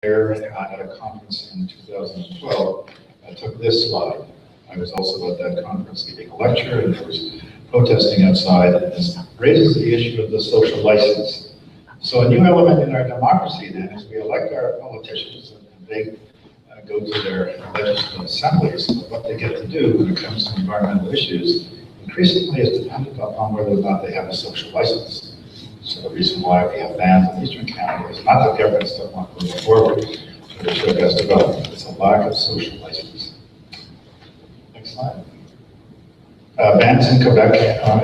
there at a conference in 2012, I took this slide. I was also at that conference giving a lecture, and there was protesting outside, and this raises the issue of the social license. So a new element in our democracy then is we elect our politicians, and they go to their legislative assemblies, and what they get to do when it comes to environmental issues increasingly is dependent upon whether or not they have a social license. So the reason why we have bans in Eastern Canada is not that governments don't want to move forward with the shale gas development, it's a lack of social license. Next slide. Bans in Quebec,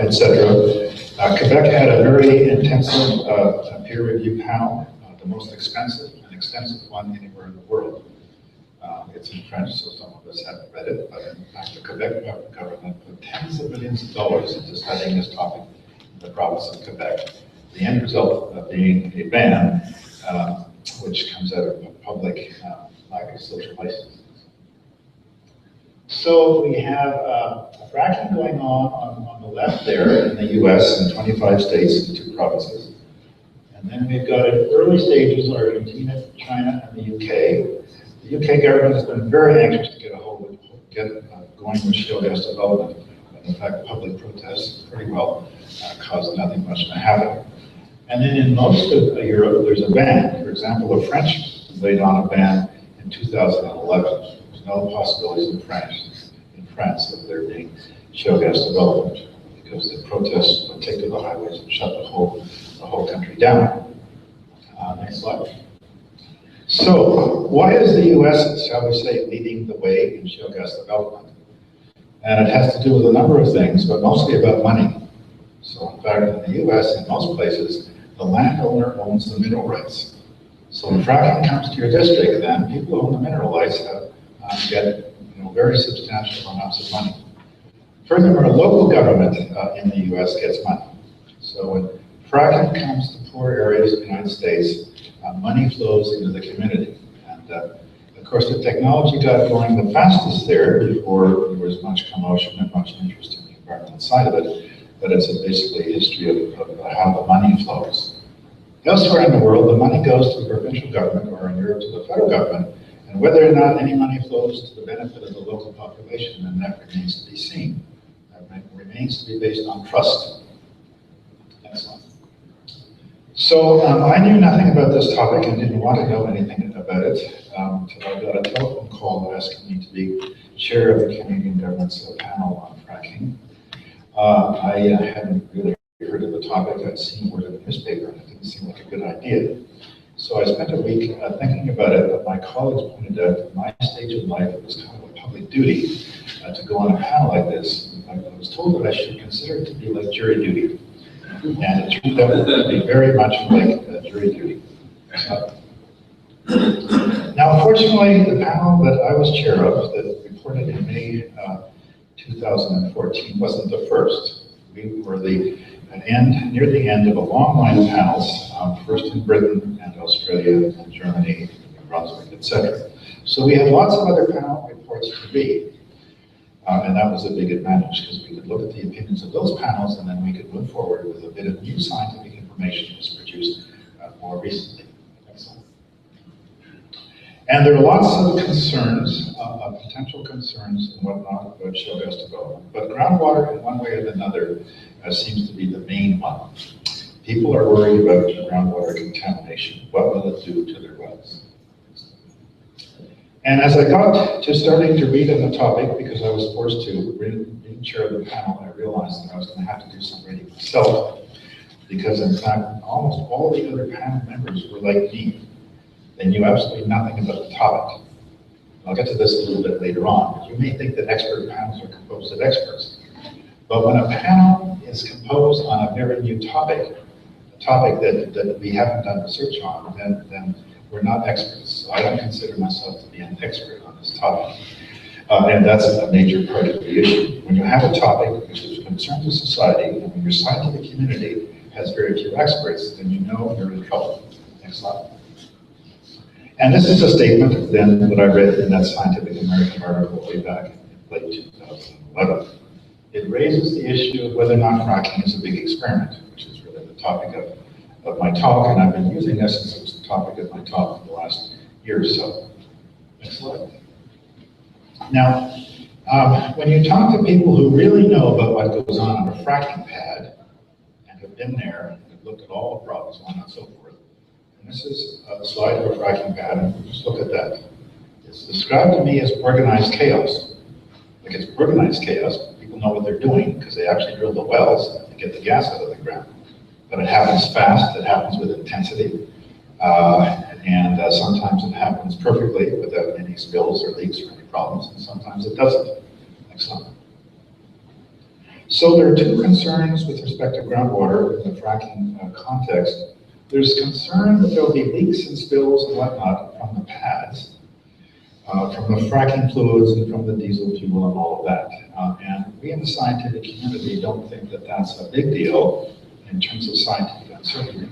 etc. Quebec had a very intensive peer review panel, the most expensive and extensive one anywhere in the world. It's in French, so some of us haven't read it, but in fact the Quebec government put tens of millions of dollars into studying this topic in the province of Quebec. The end result of being a ban, which comes out of a public lack of social license. So we have fracking going on the left there in the US in 25 states and 2 provinces. And then we've got in early stages Argentina, China, and the UK. The UK government has been very anxious to get going with shale gas development. And in fact, public protests pretty well caused nothing much to happen. And then in most of Europe, there's a ban. For example, the French laid on a ban in 2011. There's no possibilities in France of there being shale gas development because the protests would take to the highways and shut the whole country down. Next slide. So, why is the US, shall we say, leading the way in shale gas development? And it has to do with a number of things, but mostly about money. So, in fact, in the US, in most places, the landowner owns the mineral rights. So when fracking comes to your district, then people who own the mineral rights get very substantial amounts of money. Furthermore, local government in the US gets money. So when fracking comes to poor areas of the United States, money flows into the community. And of course, the technology got going the fastest there before there was much commotion and much interest in the environmental side of it. But it's basically a history of how the money flows. Elsewhere in the world, the money goes to the provincial government, or in Europe to the federal government, and whether or not any money flows to the benefit of the local population, then that remains to be seen. That remains to be based on trust. Next one. So I knew nothing about this topic and didn't want to know anything about it until I got a telephone call asking me to be chair of the Canadian government's panel on fracking. I hadn't really heard of the topic. I'd seen word in the newspaper, and it didn't seem like a good idea. So I spent a week thinking about it, but my colleagues pointed out that my stage of life, it was kind of a public duty to go on a panel like this. I was told that I should consider it to be like jury duty. And it turned out to be very much like jury duty. Now, unfortunately, the panel that I was chair of, that reported in May 2014, wasn't the first. We were near the end of a long line of panels, first in Britain and Australia and Germany, New Brunswick, etc. So we had lots of other panel reports to read. And that was a big advantage because we could look at the opinions of those panels and then we could move forward with a bit of new scientific information that was produced more recently. Excellent. And there are lots of concerns, potential concerns and whatnot about shale gas development. But groundwater, in one way or another, seems to be the main one. People are worried about groundwater contamination. What will it do to their wells? And as I got to starting to read on the topic, because I was forced to, being chair of the panel, I realized that I was going to have to do some reading myself, because in fact, almost all the other panel members were like me. They knew absolutely nothing about the topic. I'll get to this a little bit later on, but you may think that expert panels are composed of experts. But when a panel is composed on a very new topic, a topic that we haven't done research on, then we're not experts. So I don't consider myself to be an expert on this topic. And that's a major part of the issue. When you have a topic which is of concern to society, and when your scientific community has very few experts, then you know you're in trouble. Next slide. And this is a statement then that I read in that Scientific American article way back in late 2011. It raises the issue of whether or not fracking is a big experiment, which is really the topic of my talk, and I've been using this as a topic of my talk for the last year or so. Next slide. Now, when you talk to people who really know about what goes on a fracking pad, and have been there, and have looked at all the problems, so on and so forth, and this is a slide of a fracking pad, and just look at that. It's described to me as organized chaos. Like it's organized chaos, people know what they're doing, because they actually drill the wells to get the gas out of the ground. But it happens fast, it happens with intensity, and sometimes it happens perfectly without any spills or leaks or any problems, and sometimes it doesn't. Next slide. So there are two concerns with respect to groundwater in the fracking context. There's concern that there will be leaks and spills and whatnot from the pads, from the fracking fluids and from the diesel fuel and all of that. And we in the scientific community don't think that that's a big deal in terms of scientific uncertainty.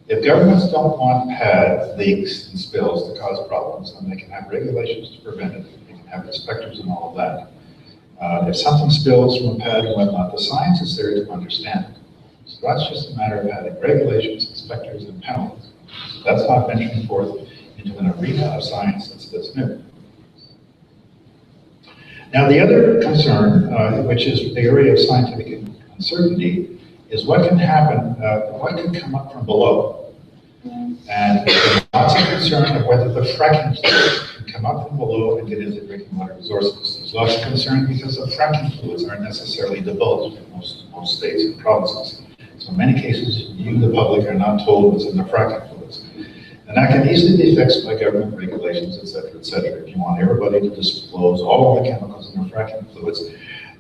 If governments don't want pad leaks and spills to cause problems, then they can have regulations to prevent it. They can have inspectors and all of that. If something spills from a pad and whatnot, the science is there to understand it. So that's just a matter of having regulations, inspectors, and penalties. So that's not venturing forth into an arena of science that's new. Now the other concern, which is the area of scientific uncertainty, is what can happen, what can come up from below. And there's lots of concern of whether the fracking fluids can come up from below and get into drinking water resources. There's lots of concern because the fracking fluids aren't necessarily divulged in most states and provinces. So in many cases, you, the public, are not told what's in the fracking fluids. And that can easily be fixed by government regulations, et cetera, if you want everybody to disclose all of the chemicals in the fracking fluids.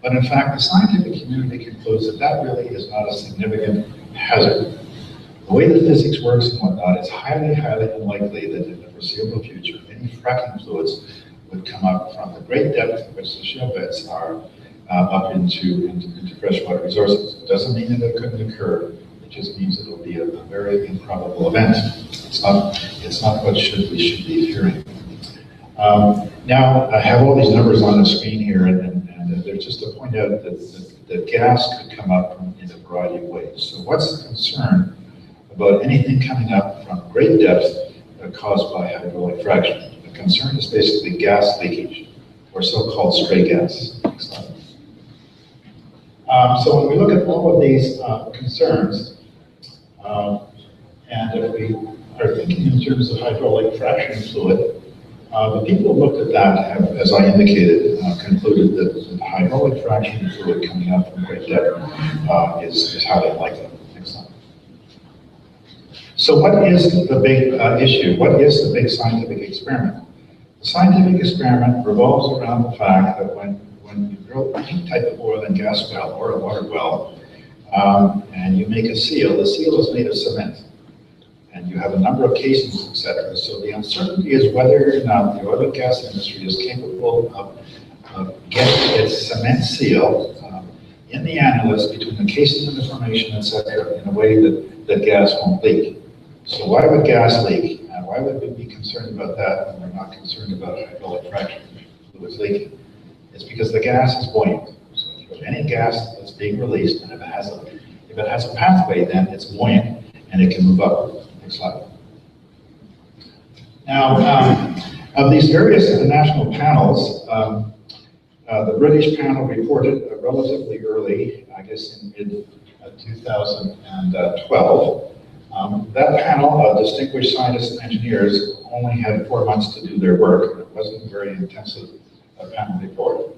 But in fact, the scientific community concludes that that really is not a significant hazard. The way the physics works and whatnot, it's highly, highly unlikely that in the foreseeable future, any fracking fluids would come up from the great depth at which the shale beds are up into freshwater resources. It doesn't mean that it couldn't occur. It just means it will be a very improbable event. It's not what we should be fearing. Now, I have all these numbers on the screen here, and there's just to point out that gas could come up in a variety of ways. So what's the concern about anything coming up from great depth caused by hydraulic fracturing? The concern is basically gas leakage, or so-called stray gas. Next slide. So when we look at all of these concerns, and if we are thinking in terms of hydraulic fracturing fluid, the people who looked at that have, as I indicated, concluded that the hydraulic fracturing fluid coming up from great depth is highly unlikely. Next slide. So what is the big issue? What is the big scientific experiment? The scientific experiment revolves around the fact that when you drill any type of oil and gas well or a water well, and you make a seal, the seal is made of cement. And you have a number of casings, etc. So the uncertainty is whether or not the oil and gas industry is capable of getting its cement seal in the annulus between the casing and the formation, etc., in a way that gas won't leak. So why would gas leak? And why would we be concerned about that when we're not concerned about hydraulic fracturing fluids leaking? It's because the gas is buoyant. So if you have any gas that's being released, and if it has a pathway, then it's buoyant and it can move up. Next slide. Now, of these various international panels, the British panel reported relatively early, I guess in mid-2012. That panel of distinguished scientists and engineers only had 4 months to do their work. It wasn't a very intensive panel report.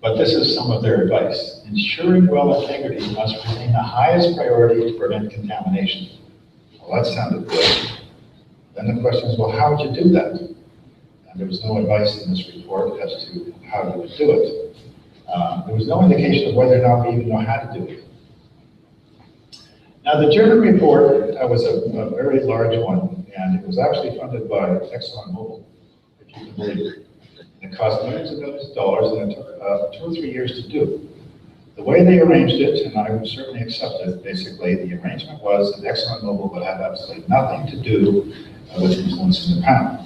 But this is some of their advice. Ensuring well integrity must remain the highest priority to prevent contamination. Well, that sounded good. Then the question is, well, how would you do that? And there was no advice in this report as to how you would do it. There was no indication of whether or not we even know how to do it. Now, the German report was a very large one, and it was actually funded by ExxonMobil, if you can believe it. And it cost millions of dollars, and it took 2 or 3 years to do. The way they arranged it, and I would certainly accept it, basically, the arrangement was that ExxonMobil would have absolutely nothing to do with influencing the panel.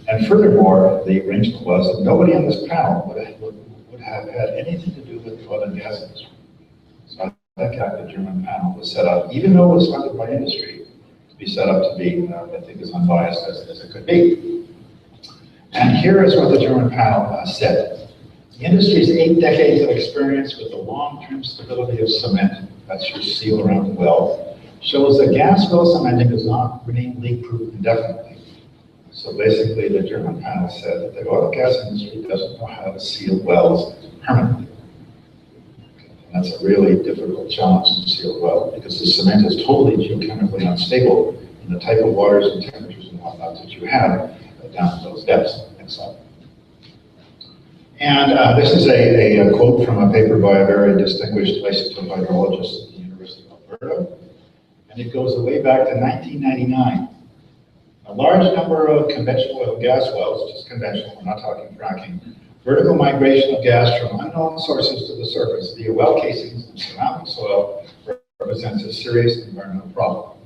And furthermore, the arrangement was that nobody on this panel would have had anything to do with the oil and gas industry. So I think the German panel was set up, even though it was funded by industry, to be set up to be, I think, as unbiased as it could be. And here is what the German panel said. The industry's 8 decades of experience with the long-term stability of cement, that's your seal around the well, shows that gas well cementing does not remain leak-proof indefinitely. So basically, the German panel said that the oil and gas industry doesn't know how to seal wells permanently. And that's a really difficult challenge to seal a well, because the cement is totally geochemically unstable in the type of waters and temperatures and whatnot that you have down to those depths. Next slide. And this is a quote from a paper by a very distinguished isotope hydrologist at the University of Alberta. And it goes way back to 1999. A large number of conventional oil and gas wells, just conventional, we're not talking fracking, vertical migration of gas from unknown sources to the surface via well casings and surrounding soil represents a serious environmental problem.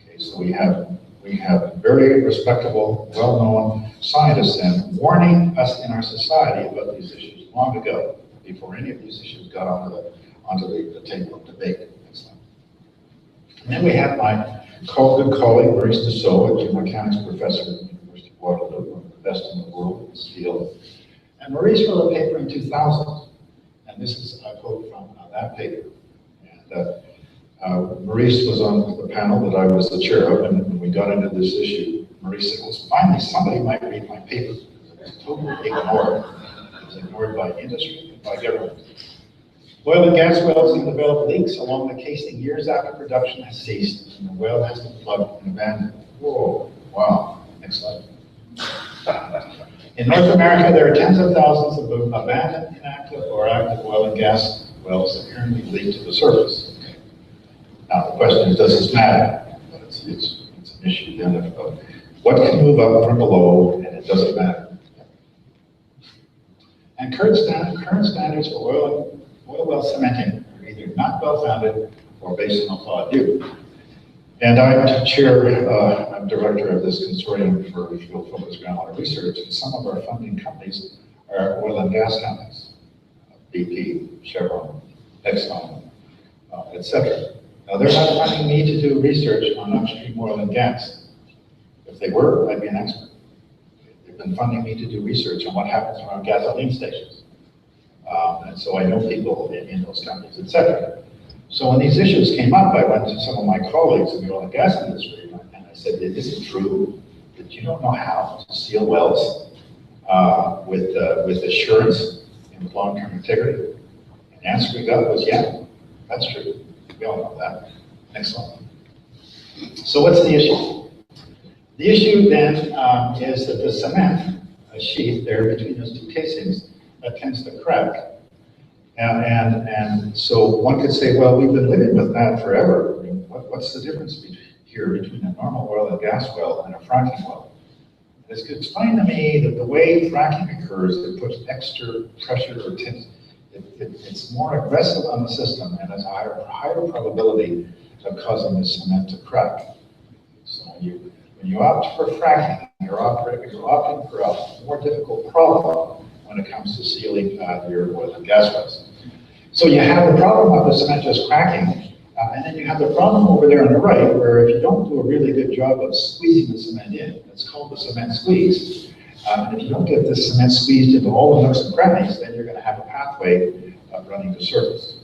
Okay, so we have very respectable, well-known scientists then warning us in our society about these issues long ago, before any of these issues got onto the table of debate. And then we have my good colleague, Maurice Dussault, a geomechanics professor at the University of Waterloo, one of the best in the world in this field. And Maurice wrote a paper in 2000, and this is a quote from that paper. And Maurice was on the panel that I was the chair of, and when we got into this issue, Maurice said, well, finally somebody might read my paper, because it was totally ignored. It was ignored by industry and by government. Oil and gas wells can develop leaks along the casing years after production has ceased, and the well has been plugged and abandoned. Whoa, wow, next slide. In North America, there are tens of thousands of abandoned, inactive, or active oil and gas wells that currently leak to the surface. Okay. Now, the question is, does this matter? But it's an issue then of what can move up from below, and it doesn't matter. And current standards for oil well cementing are either not well-founded or based on a flawed view. And I'm I'm director of this consortium for field-focused groundwater research, and some of our funding companies are oil and gas companies, BP, Chevron, Exxon, etc. Now, they're not funding me to do research on upstream oil and gas. If they were, I'd be an expert. They've been funding me to do research on what happens around gasoline stations. And so I know people in those companies, etc. So when these issues came up, I went to some of my colleagues in the oil and gas industry, and I said, is it true that you don't know how to seal wells with assurance and with long-term integrity? And the answer we got was, yeah, that's true. We all know that. Next one. So what's the issue? The issue then is that the cement sheath there between those two casings tends to crack. And so one could say, well, we've been living with that forever. I mean, what's the difference between a normal oil and gas well and a fracking well? It's explained to me that the way fracking occurs, it puts extra pressure or it's more aggressive on the system and has a higher probability of causing the cement to crack. So when you opt for fracking, you're opting for a more difficult problem when it comes to sealing your oil and gas wells. So you have the problem of the cement just cracking, and then you have the problem over there on the right, where if you don't do a really good job of squeezing the cement in, it's called the cement squeeze. And if you don't get the cement squeezed into all the nooks and crannies, then you're going to have a pathway of running to surface.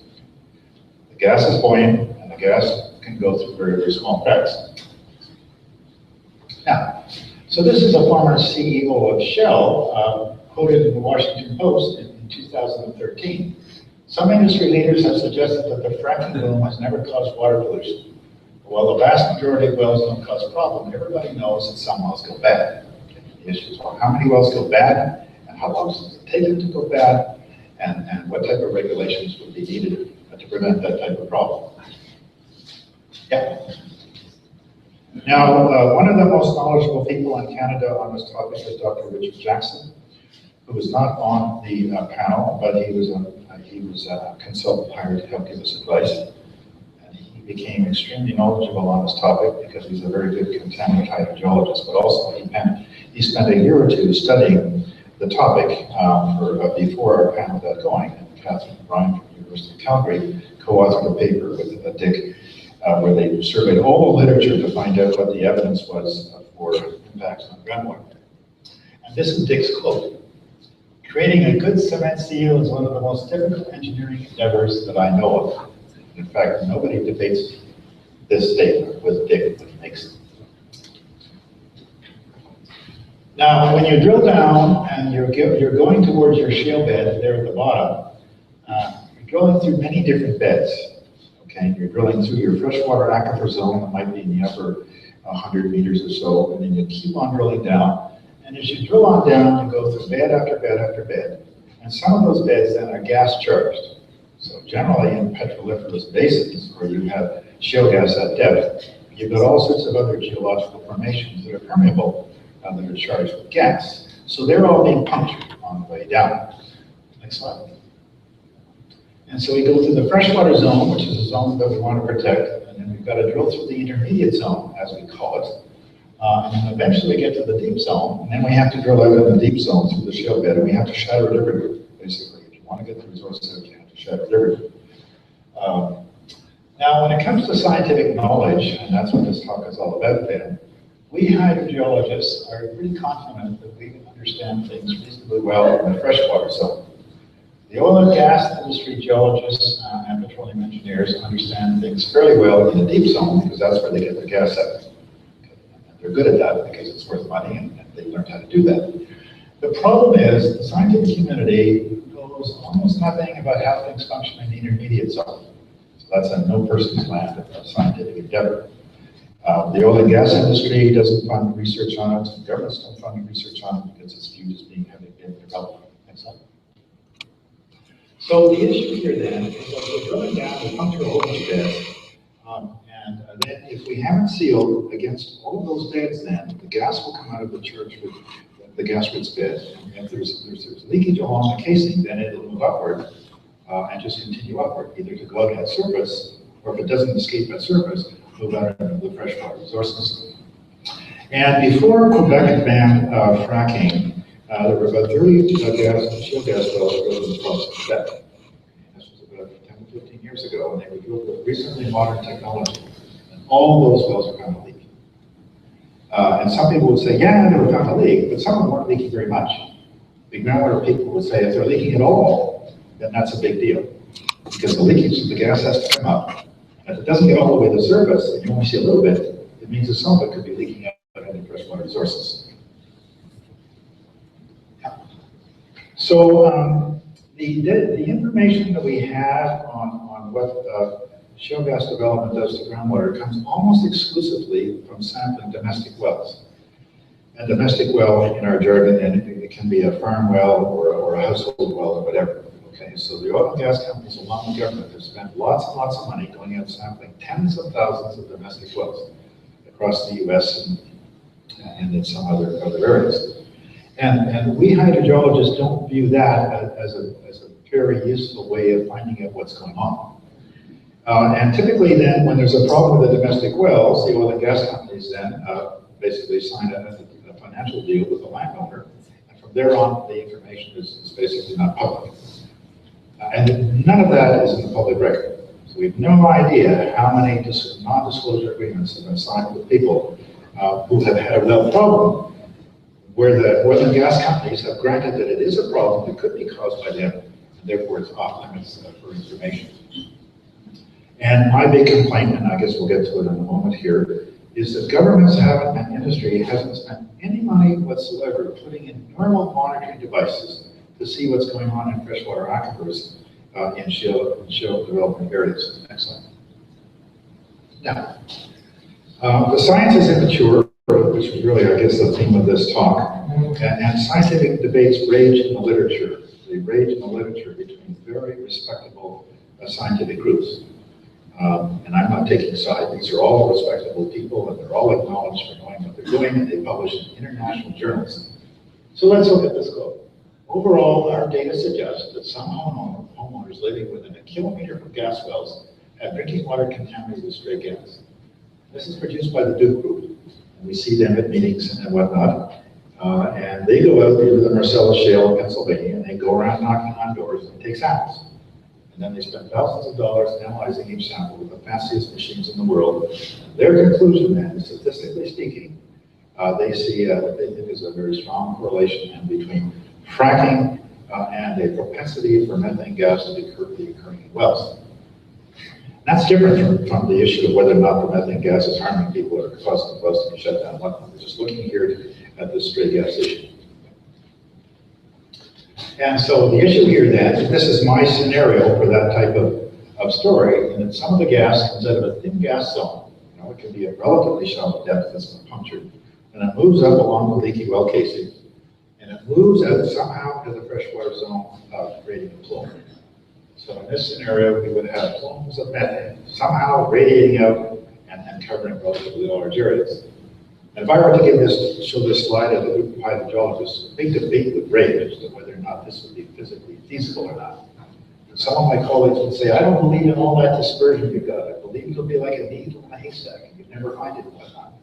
The gas is buoyant, and the gas can go through very, very small cracks. Now, so this is a former CEO of Shale, quoted in the Washington Post in 2013. Some industry leaders have suggested that the fracking boom has never caused water pollution. While the vast majority of wells don't cause problems, everybody knows that some wells go bad. The issue is, well, how many wells go bad, and how long does it take them to go bad, and what type of regulations would be needed to prevent that type of problem. Yeah. Now, one of the most knowledgeable people in Canada on this topic is Dr. Richard Jackson, who was not on the panel, but he was a consultant hired to help give us advice. And he became extremely knowledgeable on this topic because he's a very good contaminant hydrogeologist, but also he spent a year or two studying the topic before our panel got going. And Catherine O'Brien from the University of Calgary co-authored a paper with Dick where they surveyed all the literature to find out what the evidence was for impacts on groundwater. And this is Dick's quote: "Creating a good cement seal is one of the most difficult engineering endeavors that I know of." In fact, nobody debates this statement with Dick when he makes it. Now, when you drill down and you're going towards your shale bed there at the bottom, you're drilling through many different beds. Okay, you're drilling through your freshwater aquifer zone that might be in the upper 100 meters or so, and then you keep on drilling down. And as you drill on down, you go through bed after bed after bed. And some of those beds then are gas charged. So generally in petroliferous basins, where you have shale gas at depth, you've got all sorts of other geological formations that are permeable, that are charged with gas. So they're all being punctured on the way down. Next slide. And so we go through the freshwater zone, which is a zone that we want to protect, and then we've got to drill through the intermediate zone, as we call it. And then eventually we get to the deep zone, and then we have to drill out in the deep zone through the shale bed, and we have to shatter it everywhere, basically. If you want to get the resources out, you have to shatter it everywhere. Now, when it comes to scientific knowledge, and that's what this talk is all about then, we hydrogeologists are pretty confident that we can understand things reasonably well in the freshwater zone. The oil and gas industry geologists and petroleum engineers understand things fairly well in the deep zone because that's where they get their gas out. And they're good at that because it's worth money and they learned how to do that. The problem is the scientific community knows almost nothing about how things function in the intermediate zone. So that's a no person's land of scientific endeavor. The oil and gas industry doesn't fund research on it, governments don't fund research on it because it's viewed as being having been developed. Next slide. So the issue here then is that we're drilling down, we puncture a whole bunch of beds, and then if we haven't sealed against all of those beds, then the gas will come out of the church with the gas-rich bed. And if there's leakage along the casing, then it'll move upward and just continue upward, either to go out at surface, or if it doesn't escape at surface, move out into the freshwater resources. And before Quebec banned fracking, there were about 30 shale gas wells drilled in the province of Quebec. This was about 10 to 15 years ago, and they were drilled with recently modern technology. And all those wells are found to leak. And some people would say, yeah, they were found to leak, but some of them weren't leaking very much. The groundwater people would say, if they're leaking at all, then that's a big deal. Because the leakage of the gas has to come up. And if it doesn't get all the way to the surface, and you only see a little bit, it means that some of it could be leaking out into freshwater resources. So the information that we have on what shale gas development does to groundwater comes almost exclusively from sampling domestic wells. And domestic well, in our jargon, and it can be a farm well or a household well or whatever. Okay, so the oil and gas companies along with government have spent lots and lots of money going out sampling tens of thousands of domestic wells across the US and in some other areas. And we hydrogeologists don't view that as a very useful way of finding out what's going on. And typically then, when there's a problem with the domestic wells, the oil and gas companies then basically sign a financial deal with the landowner. And from there on, the information is basically not public. And none of that is in the public record. So we have no idea how many non-disclosure agreements have been signed with people who have had a well problem, where the oil and gas companies have granted that it is a problem that could be caused by them, and therefore it's off limits for information. And my big complaint, and I guess we'll get to it in a moment here, is that governments haven't, and industry hasn't spent any money whatsoever putting in normal monitoring devices to see what's going on in freshwater aquifers in shale development areas. Next slide. Now, the science is immature, which is really, I guess, the theme of this talk, and scientific debates rage in the literature. They rage in the literature between very respectable scientific groups. And I'm not taking side. These are all respectable people, and they're all acknowledged for knowing what they're doing, and they publish in international journals. So let's look at this quote. Overall, our data suggests that some homeowners living within a kilometer from gas wells have drinking water contaminated with stray gas. This is produced by the Duke Group, and we see them at meetings and whatnot. And they go out to the Marcellus Shale in Pennsylvania, and they go around knocking on doors and take samples. And then they spend thousands of dollars analyzing each sample with the fanciest machines in the world. Their conclusion then is, statistically speaking, they see what they think is a very strong correlation between fracking and a propensity for methane gas to be occurring in wells. That's different from the issue of whether or not the methane gas is harming people or causing the wells to be shut down. We're just looking here at this stray gas issue. And so the issue here then, this is my scenario for that type of story, and that some of the gas comes out of a thin gas zone. You know, it can be a relatively shallow depth that's been punctured, and it moves up along the leaky well casing, and it moves out somehow to the freshwater zone, creating a plume. So in this scenario, we would have plumes of methane somehow radiating out and covering relatively large areas. And if I were to show this slide as a group of hydrogeologists, a big debate would rage as to whether or not this would be physically feasible or not. And some of my colleagues would say, I don't believe in all that dispersion you've got. I believe it'll be like a needle in a haystack, and you'd never find it and whatnot.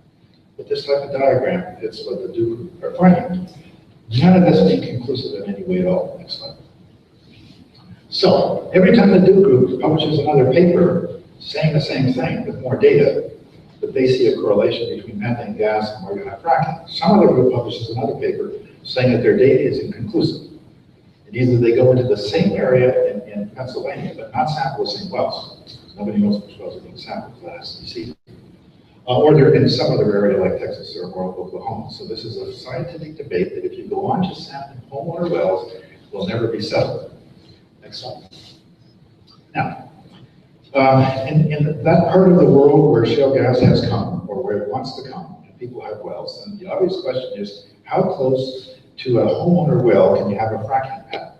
But this type of diagram fits what the Duke are finding. None of this being conclusive in any way at all. Next slide. So every time the Duke group publishes another paper saying the same thing with more data, that they see a correlation between methane gas and where you have fracking. Some other group publishes another paper saying that their data is inconclusive. And either they go into the same area in Pennsylvania, but not sample the same wells. Nobody knows which wells are being sampled for that SEC. Or they're in some other area like Texas or Oklahoma. So this is a scientific debate that if you go on to sample homeowner wells, will never be settled. Next slide. Now, in that part of the world where shale gas has come, or where it wants to come, and people have wells, then the obvious question is, how close to a homeowner well can you have a fracking pad?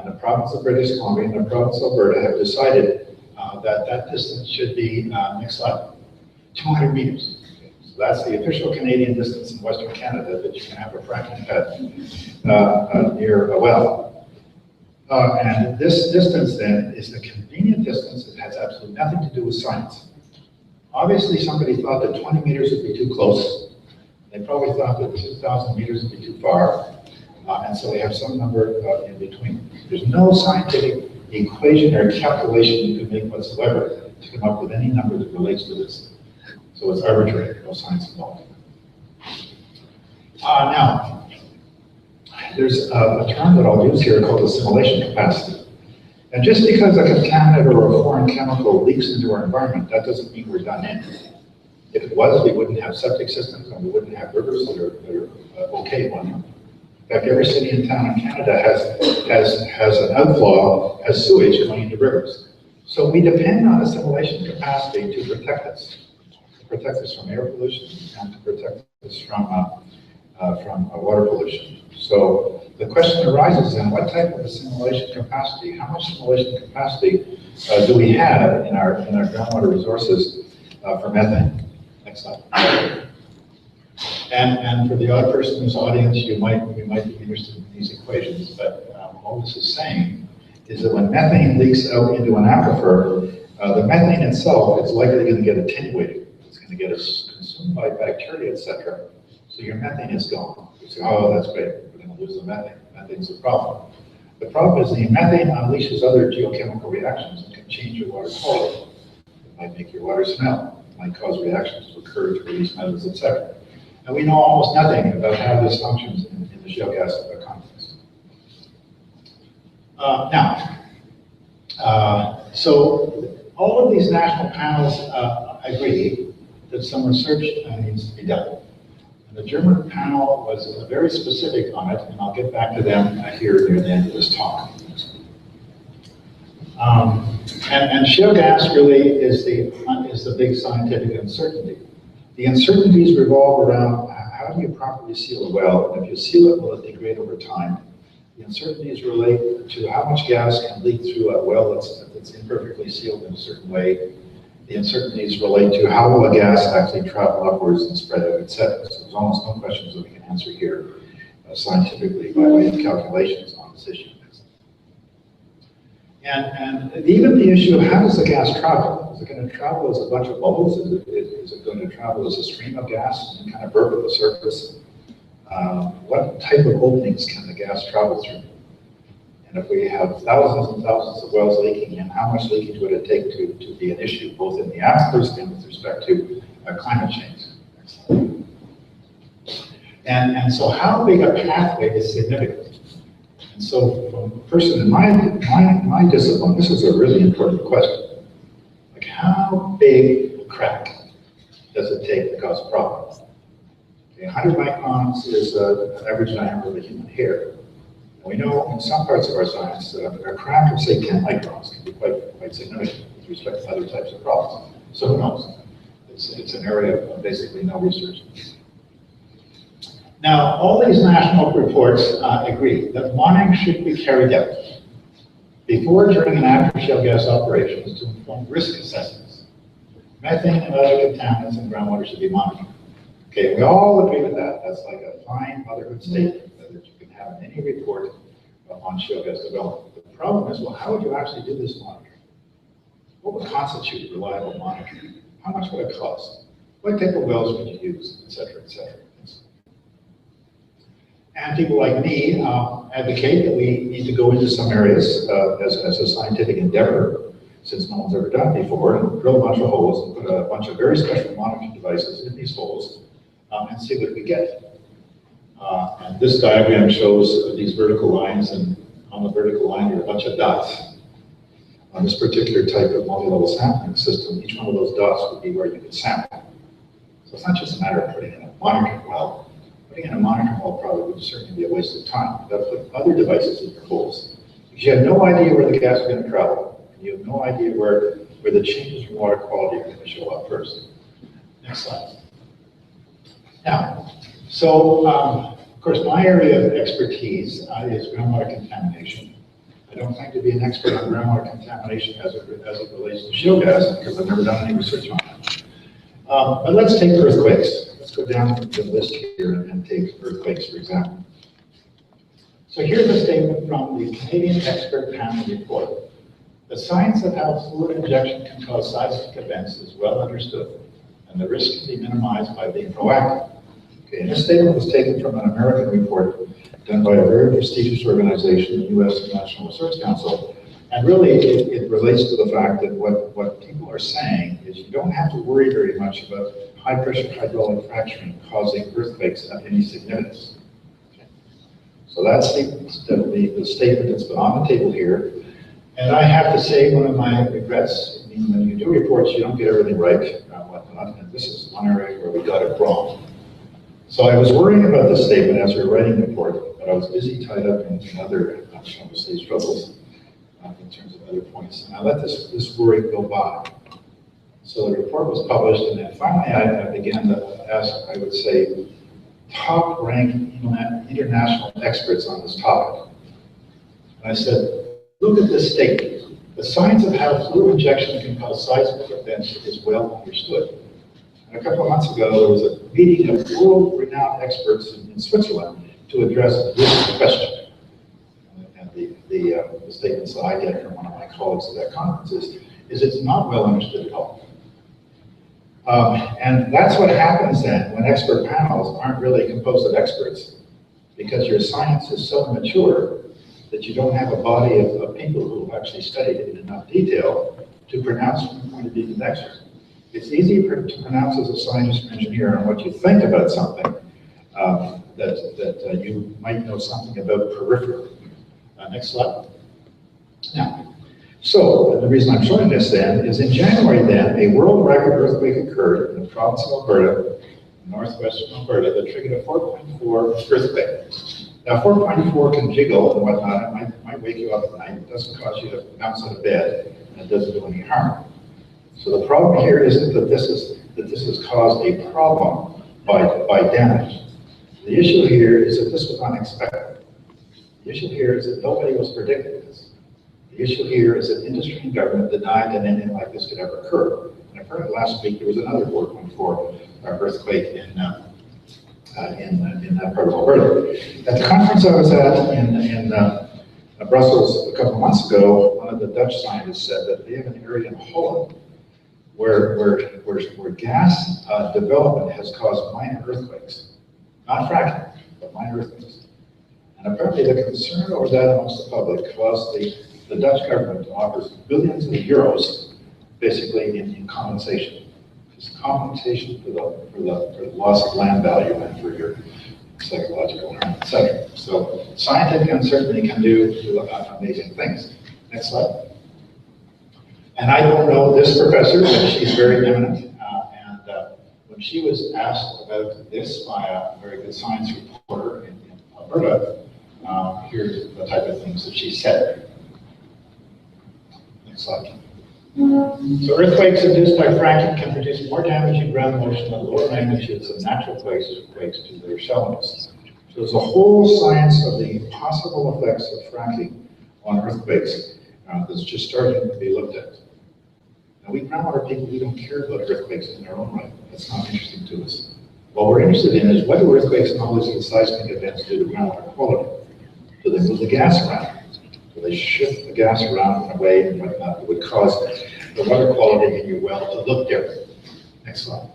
In the province of British Columbia and the province of Alberta have decided that distance should be, next slide, 200 meters. So that's the official Canadian distance in Western Canada that you can have a fracking pad near a well. And this distance then is a convenient distance that has absolutely nothing to do with science. Obviously somebody thought that 20 meters would be too close. They probably thought that 2,000 meters would be too far. And so they have some number in between. There's no scientific equation or calculation you can make whatsoever to come up with any number that relates to this. So it's arbitrary, no science involved. Now, there's a term that I'll use here called assimilation capacity. And just because a contaminant or a foreign chemical leaks into our environment, that doesn't mean we're done in. If it was, we wouldn't have septic systems and we wouldn't have rivers that are okay one. In fact, every city and town in Canada has an outflow, has sewage going into rivers. So we depend on assimilation capacity to protect us from air pollution and to protect us from water pollution. So the question arises then, what type of assimilation capacity, how much assimilation capacity do we have in our groundwater resources for methane? Next slide. And for the odd person in this audience, you might be interested in these equations, but all this is saying is that when methane leaks out into an aquifer, the methane itself is likely going to get attenuated. It's going to get consumed by bacteria, etc. So your methane is gone. You say, oh, that's great. We're going to lose the methane. Methane's the problem. The problem is the methane unleashes other geochemical reactions and can change your water quality. It might make your water smell. It might cause reactions to occur to release metals, etc. And we know almost nothing about how this functions in the shale gas context. So all of these national panels agree that some research needs to be done. And the German panel was very specific on it, and I'll get back to them here near the end of this talk. And shale gas really is the big scientific uncertainty. The uncertainties revolve around how do you properly seal a well, and if you seal it, will it degrade over time? The uncertainties relate to how much gas can leak through a well that's imperfectly sealed in a certain way. The uncertainties relate to how will the gas actually travel upwards and spread out, etc. So there's almost no questions that we can answer here scientifically by way of calculations on this issue. And even the issue of how does the gas travel? Is it going to travel as a bunch of bubbles? Is it going to travel as a stream of gas and kind of burp at the surface? What type of openings can the gas travel through? And if we have thousands and thousands of wells leaking, and how much leakage would it take to be an issue, both in the aquifers and with respect to climate change? And so how big a pathway is significant? And so from a person in my discipline, this is a really important question. Like, how big a crack does it take to cause problems? Okay, 100 microns is an average diameter of a human hair. And we know in some parts of our science, a crack of, say, 10 microns can be quite significant with respect to other types of problems. So who knows? It's an area of basically no research. Now, all these national reports agree that monitoring should be carried out before, during, and after shale gas operations to inform risk assessments. Methane and other contaminants in groundwater should be monitored. Okay, we all agree with that. That's like a fine motherhood statement that you can have in any report on shale gas development. The problem is, well, how would you actually do this monitoring? What would constitute reliable monitoring? How much would it cost? What type of wells would you use, et cetera, et cetera? And people like me advocate that we need to go into some areas as a scientific endeavor, since no one's ever done it before, and drill a bunch of holes and put a bunch of very special monitoring devices in these holes and see what we get. And this diagram shows these vertical lines, and on the vertical line there are a bunch of dots. On this particular type of multi-level sampling system, each one of those dots would be where you could sample. So it's not just a matter of putting in a monitoring well. Putting in a monitoring well probably would certainly be a waste of time. You've got to put other devices in your holes, because you have no idea where the gas is going to travel, and you have no idea where the changes in water quality are going to show up first. Next slide. Now, so of course, my area of expertise is groundwater contamination. I don't claim to be an expert on groundwater contamination as it relates to shale gas, because I've never done any research on it. But let's take earthquakes. Let's go down the list here and take earthquakes, for example. So here's a statement from the Canadian Expert Panel report. The science of how fluid injection can cause seismic events is well understood, and the risk can be minimized by being proactive. Okay, and this statement was taken from an American report done by a very prestigious organization, the U.S. National Research Council. And really, it relates to the fact that what people are saying is you don't have to worry very much about high-pressure hydraulic fracturing causing earthquakes of any significance. Okay. So that's the statement that's been on the table here. And I have to say, one of my regrets, I mean, when you do reports, you don't get everything right, whatnot, and this is one area where we got it wrong. So I was worrying about this statement as we were writing the report, but I was busy tied up in other, shall we say, struggles. In terms of other points, and I let this worry go by. So the report was published, and then finally I began to ask, I would say, top-ranked international experts on this topic. And I said, look at this statement. The science of how fluid injection can cause seismic events is well understood. And a couple of months ago, there was a meeting of world-renowned experts in Switzerland to address this question. The statements that I get from one of my colleagues at that conference is it's not well understood at all. And that's what happens then when expert panels aren't really composed of experts, because your science is so mature that you don't have a body of people who have actually studied it in enough detail to pronounce from the point of view of an expert. It's easy to pronounce as a scientist or engineer on what you think about something that you might know something about peripherally. Next slide. Now, so the reason I'm showing this then is in January then, a world record earthquake occurred in the province of Alberta, northwestern Alberta, that triggered a 4.4 earthquake. Now 4.4 can jiggle and whatnot, it might wake you up at night, it doesn't cause you to bounce out of bed, and it doesn't do any harm. So the problem here isn't that this has caused a problem by damage. The issue here is that this was unexpected. The issue here is that nobody was predicting this. The issue here is that industry and government denied that anything like this could ever occur. And apparently last week there was another 4.4 earthquake in that part of Alberta. At the conference I was at in Brussels a couple of months ago, one of the Dutch scientists said that they have an area in Holland where gas development has caused minor earthquakes. Not fracking, but minor earthquakes. And apparently the concern over that amongst the public caused the Dutch government to offer billions of euros, basically in compensation. It's compensation for the loss of land value and for your psychological harm, etc. So scientific uncertainty can do amazing things. Next slide. And I don't know this professor, but she's very eminent. When she was asked about this by a very good science reporter in Alberta, here's the type of things that she said. Next slide. So earthquakes induced by fracking can produce more damaging ground motion than lower magnitudes of natural quakes due to their shallowness. So there's a whole science of the possible effects of fracking on earthquakes that's just starting to be looked at. Now, we groundwater people, we don't care about earthquakes in their own right. That's not interesting to us. What we're interested in is what do earthquakes and all these seismic events do to groundwater quality? Do they move the gas around? Do they shift the gas around in a way that would cause the water quality in your well to look different? Next slide.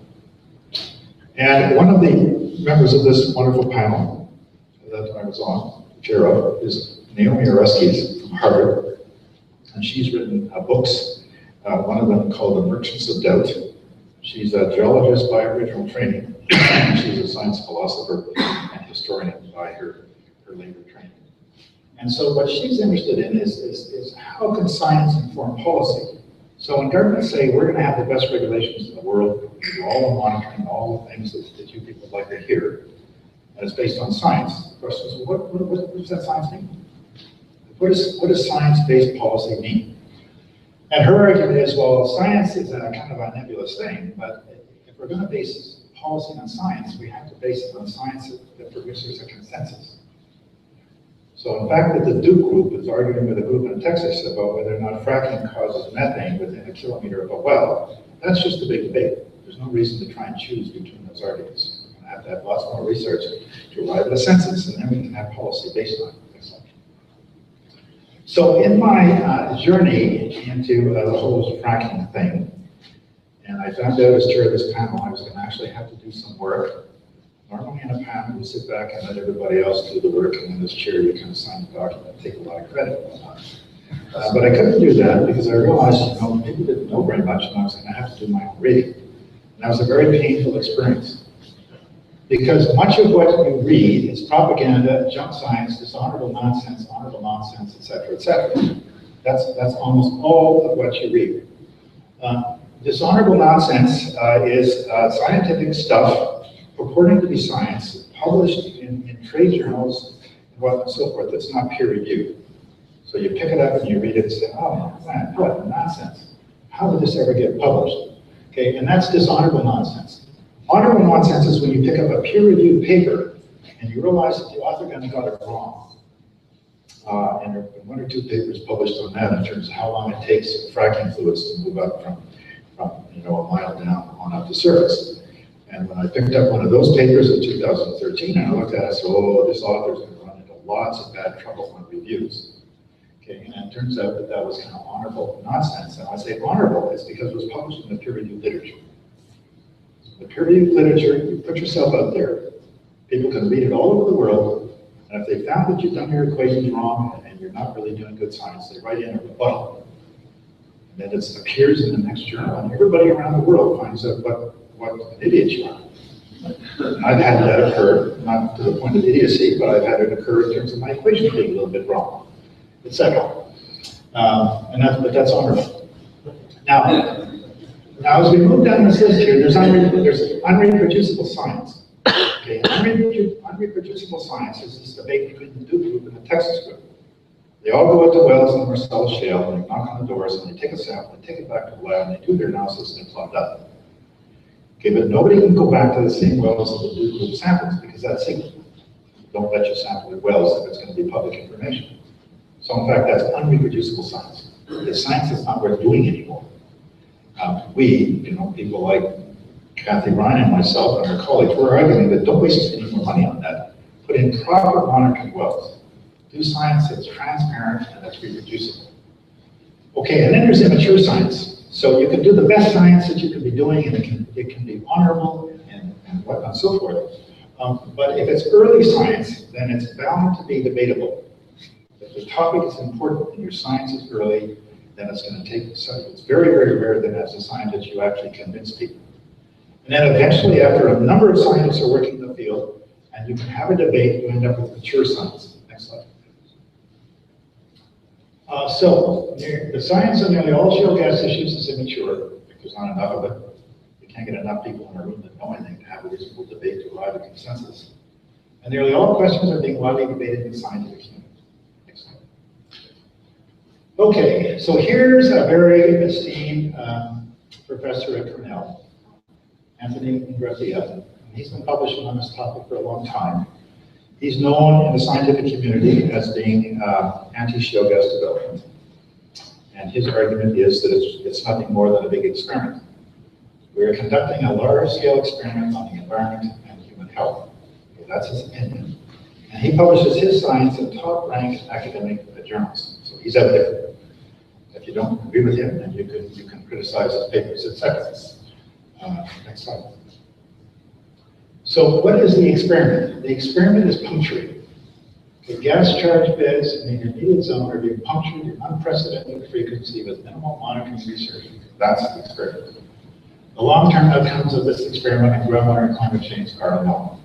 And one of the members of this wonderful panel that I was on, the chair of, is Naomi Oreskes from Harvard. And she's written books, one of them called The Merchants of Doubt. She's a geologist by original training. She's a science philosopher and historian by her later training. And so what she's interested in is how can science inform policy? So when governments say we're going to have the best regulations in the world, we do all the monitoring, all the things that you people like to hear, and it's based on science, the question is, what does that science mean? What does science-based policy mean? And her argument is, well, science is a kind of a nebulous thing, but if we're going to base policy on science, we have to base it on science that produces a consensus. So in fact, that the Duke group is arguing with a group in Texas about whether or not fracking causes methane within a kilometer of a well, that's just a big debate. There's no reason to try and choose between those arguments. We're going to have lots more research to arrive at a census, and then we can have policy based on it. So in my journey into the whole fracking thing, and I found out as chair of this panel, I was going to actually have to do some work. Normally in a panel, you sit back and let everybody else do the work, and then as chair, you kind of sign the document and take a lot of credit. But I couldn't do that because I realized, people didn't know very much, and I was going to have to do my own reading. And that was a very painful experience. Because much of what you read is propaganda, junk science, dishonorable nonsense, et cetera, et cetera. That's almost all of what you read. Dishonorable nonsense is scientific stuff purporting to be science, published in trade journals and so forth, that's not peer reviewed. So you pick it up and you read it and say, oh man, what nonsense. How did this ever get published? Okay, and that's dishonorable nonsense. Honorable nonsense is when you pick up a peer-reviewed paper and you realize that the author got it wrong. And there have been one or two papers published on that in terms of how long it takes fracking fluids to move up from a mile down on up to surface. And when I picked up one of those papers in 2013, and I looked at it, I said, oh, this author's going to run into lots of bad trouble on reviews. Okay, and it turns out that was kind of honorable nonsense. And I say honorable is because it was published in the peer-reviewed literature. The peer-reviewed literature, you put yourself out there, people can read it all over the world, and if they found that you've done your equations wrong and you're not really doing good science, they write in a rebuttal. And then it appears in the next journal, and everybody around the world finds out what an idiot you are. I've had that occur, not to the point of idiocy, but I've had it occur in terms of my equations being a little bit wrong, etc. But that's honorable. Now, as we move down this list here, there's unreproducible science. Okay, unreproducible science is this debate between the Duke group and the Texas group. They all go out to wells in the Marcellus Shale, and they knock on the doors, and they take a sample, they take it back to the lab, and they do their analysis, and they plot it up. Okay, but nobody can go back to the same wells that the Duke group samples, because that's secret. Don't let you sample your wells if it's going to be public information. So in fact, that's unreproducible science. The science is not worth doing anymore. People like Kathy Ryan and myself and our colleagues, we're arguing that don't waste any more money on that. Put in proper monitoring wells. Do science that's transparent and that's reproducible. Okay, and then there's immature science. So you can do the best science that you can be doing, and it can be honorable and whatnot and so forth. But if it's early science, then it's bound to be debatable. If the topic is important and your science is early, then it's going to take, it's very, very rare that as a scientist you actually convince people. And then eventually, after a number of scientists are working in the field, And you can have a debate, you end up with mature science. Next slide. So the science on nearly all shale gas issues is immature. There's not enough of it. You can't get enough people in a room that know anything to have a reasonable debate to arrive at consensus. And nearly all questions are being widely debated in the scientific community. Next slide. Okay, so here's a very esteemed professor at Cornell, Anthony Ingrassia. He's been publishing on this topic for a long time. He's known in the scientific community as being anti-shale gas development. And his argument is that it's nothing more than a big experiment. We're conducting a large-scale experiment on the environment and human health. Okay, that's his opinion. And he publishes his science in top-ranked academic journals. So he's out there. If you don't agree with him, then you can criticize his papers, etc. Next slide. So what is the experiment? The experiment is puncturing. The gas charge beds in the intermediate zone are being punctured at unprecedented frequency with minimal monitoring research. That's the experiment. The long-term outcomes of this experiment on groundwater and climate change are unknown.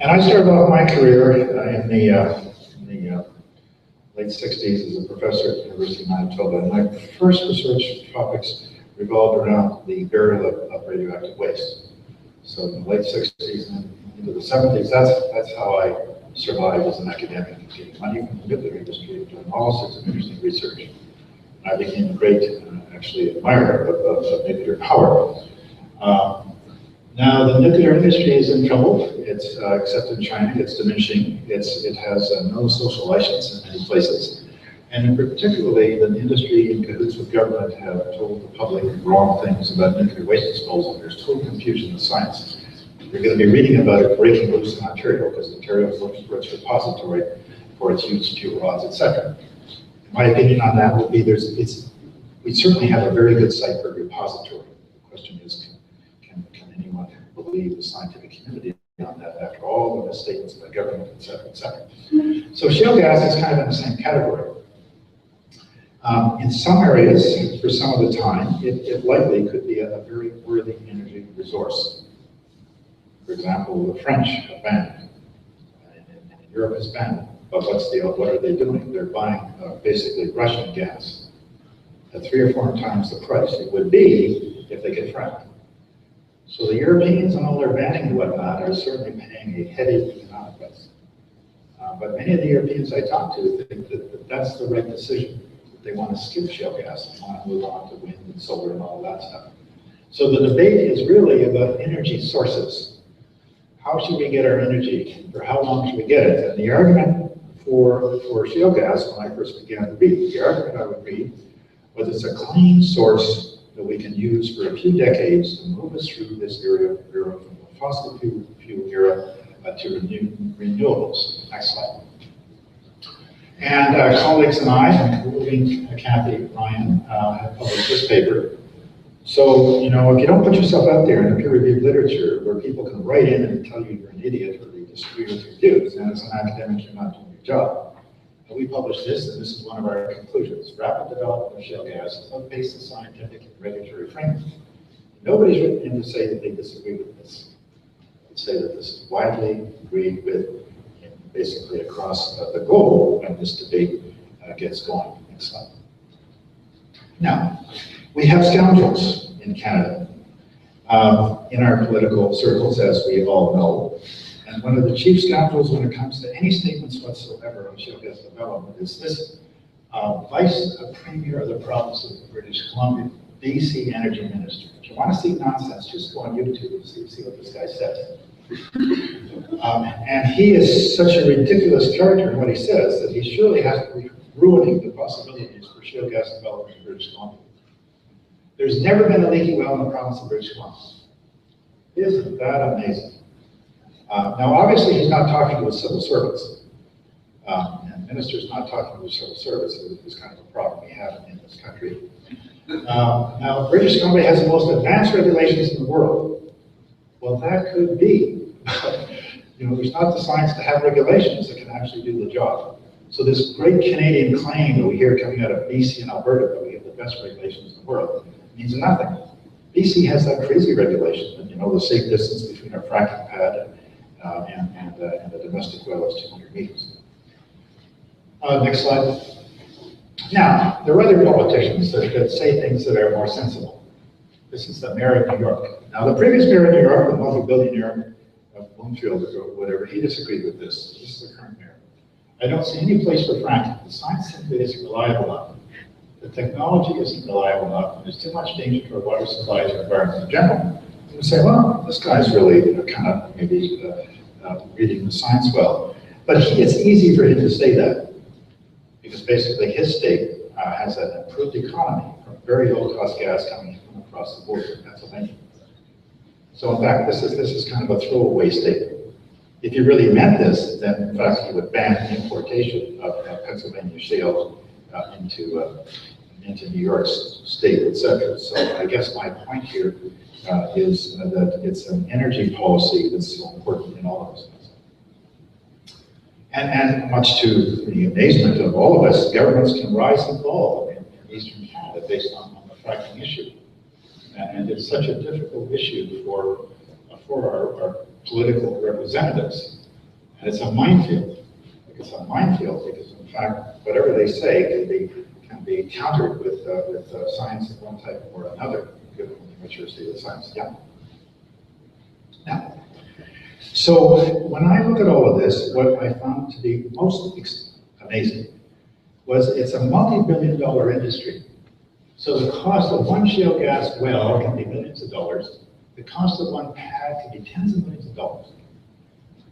And I started off my career in the late 60s as a professor at the University of Manitoba. And my first research topics revolved around the burial of radioactive waste. So in the late 60s and into the 70s, that's how I survived as an academic, getting money from the nuclear industry, doing all sorts of interesting research. And I became a great, actually, admirer of nuclear power. Now the nuclear industry is in trouble. It's, except in China, it's diminishing. It has no social license in many places. And particularly, the industry in cahoots with government have told the public wrong things about nuclear waste disposal. There's total confusion in science. You're going to be reading about it breaking loose in Ontario, because Ontario is a rich repository for its used fuel rods, etc. My opinion on that would be we certainly have a very good site for a repository. The question is, can anyone believe the scientific community on that after all the misstatements by government, etc., etc. So shale gas is kind of in the same category. In some areas, for some of the time, it likely could be a very worthy energy resource. For example, the French have banned, and Europe has banned. But what are they doing? They're buying basically Russian gas at 3 or 4 times the price it would be if they could frack. So the Europeans and all their banning and whatnot are certainly paying a heavy economic price. But many of the Europeans I talk to think that that's the right decision. They want to skip shale gas and want to move on to wind and solar and all that stuff. So the debate is really about energy sources. How should we get our energy? For how long should we get it? And the argument for shale gas, when I first began to read, the argument I would read was it's a clean source that we can use for a few decades to move us through this era from the fossil fuel era to renewables. Next slide. And colleagues and I, including Kathy Ryan, have published this paper. So, you know, if you don't put yourself out there in the peer-reviewed literature where people can write in and tell you you're an idiot or they disagree with your views, then as an academic, you're not doing your job. And we published this, and this is one of our conclusions. Rapid development of shale gas is outpaced the scientific and regulatory framework. Nobody's written in to say that they disagree with this. I'd say that this is widely agreed with basically across the globe when this debate gets going. Next slide. Now, we have scoundrels in Canada in our political circles, as we all know. And one of the chief scoundrels when it comes to any statements whatsoever on shale gas development is this Vice Premier of the province of British Columbia, BC Energy Minister. If you want to see nonsense, just go on YouTube and see what this guy says. And he is such a ridiculous character in what he says that he surely has to be ruining the possibilities for shale gas development in British Columbia. There's never been a leaky well in the province of British Columbia. Isn't that amazing? Now, obviously, he's not talking to a civil servants. And the minister's not talking to a civil service. It's kind of a problem we have in this country. Now, British Columbia has the most advanced regulations in the world. Well, that could be. You know, there's not the science to have regulations that can actually do the job. So this great Canadian claim that we hear coming out of BC and Alberta that we have the best regulations in the world means nothing. BC has that crazy regulation, and you know, the safe distance between a fracking pad and a domestic well is 200 meters. Next slide. Now, there are other politicians that say things that are more sensible. This is the mayor of New York. Now, the previous mayor of New York, the multi-billionaire of Bloomfield or whatever, he disagreed with this. This is the current mayor. I don't see any place for fracking. The science simply isn't reliable enough. The technology isn't reliable enough, and there's too much danger to our water supplies or environment in general. You say, well, this guy's really kind of maybe reading the science well. But it's easy for him to say that, because basically his state has an improved economy from very low-cost gas coming from across the border in Pennsylvania. So in fact, this is kind of a throwaway statement. If you really meant this, then in fact you would ban the importation of Pennsylvania shale into New York's state, etc. So I guess my point here is that it's an energy policy that's so important in all of us. And much to the amazement of all of us, governments can rise and fall in Eastern Canada based on the fracking issue. And it's such a difficult issue for our political representatives. And it's a minefield. It's a minefield because, in fact, whatever they say can be countered with science of one type or another, given the mature state of science. Yeah. Now, so when I look at all of this, what I found to be most amazing was it's a multi-billion-dollar industry. So the cost of one shale gas well can be millions of dollars. The cost of one pad can be tens of millions of dollars.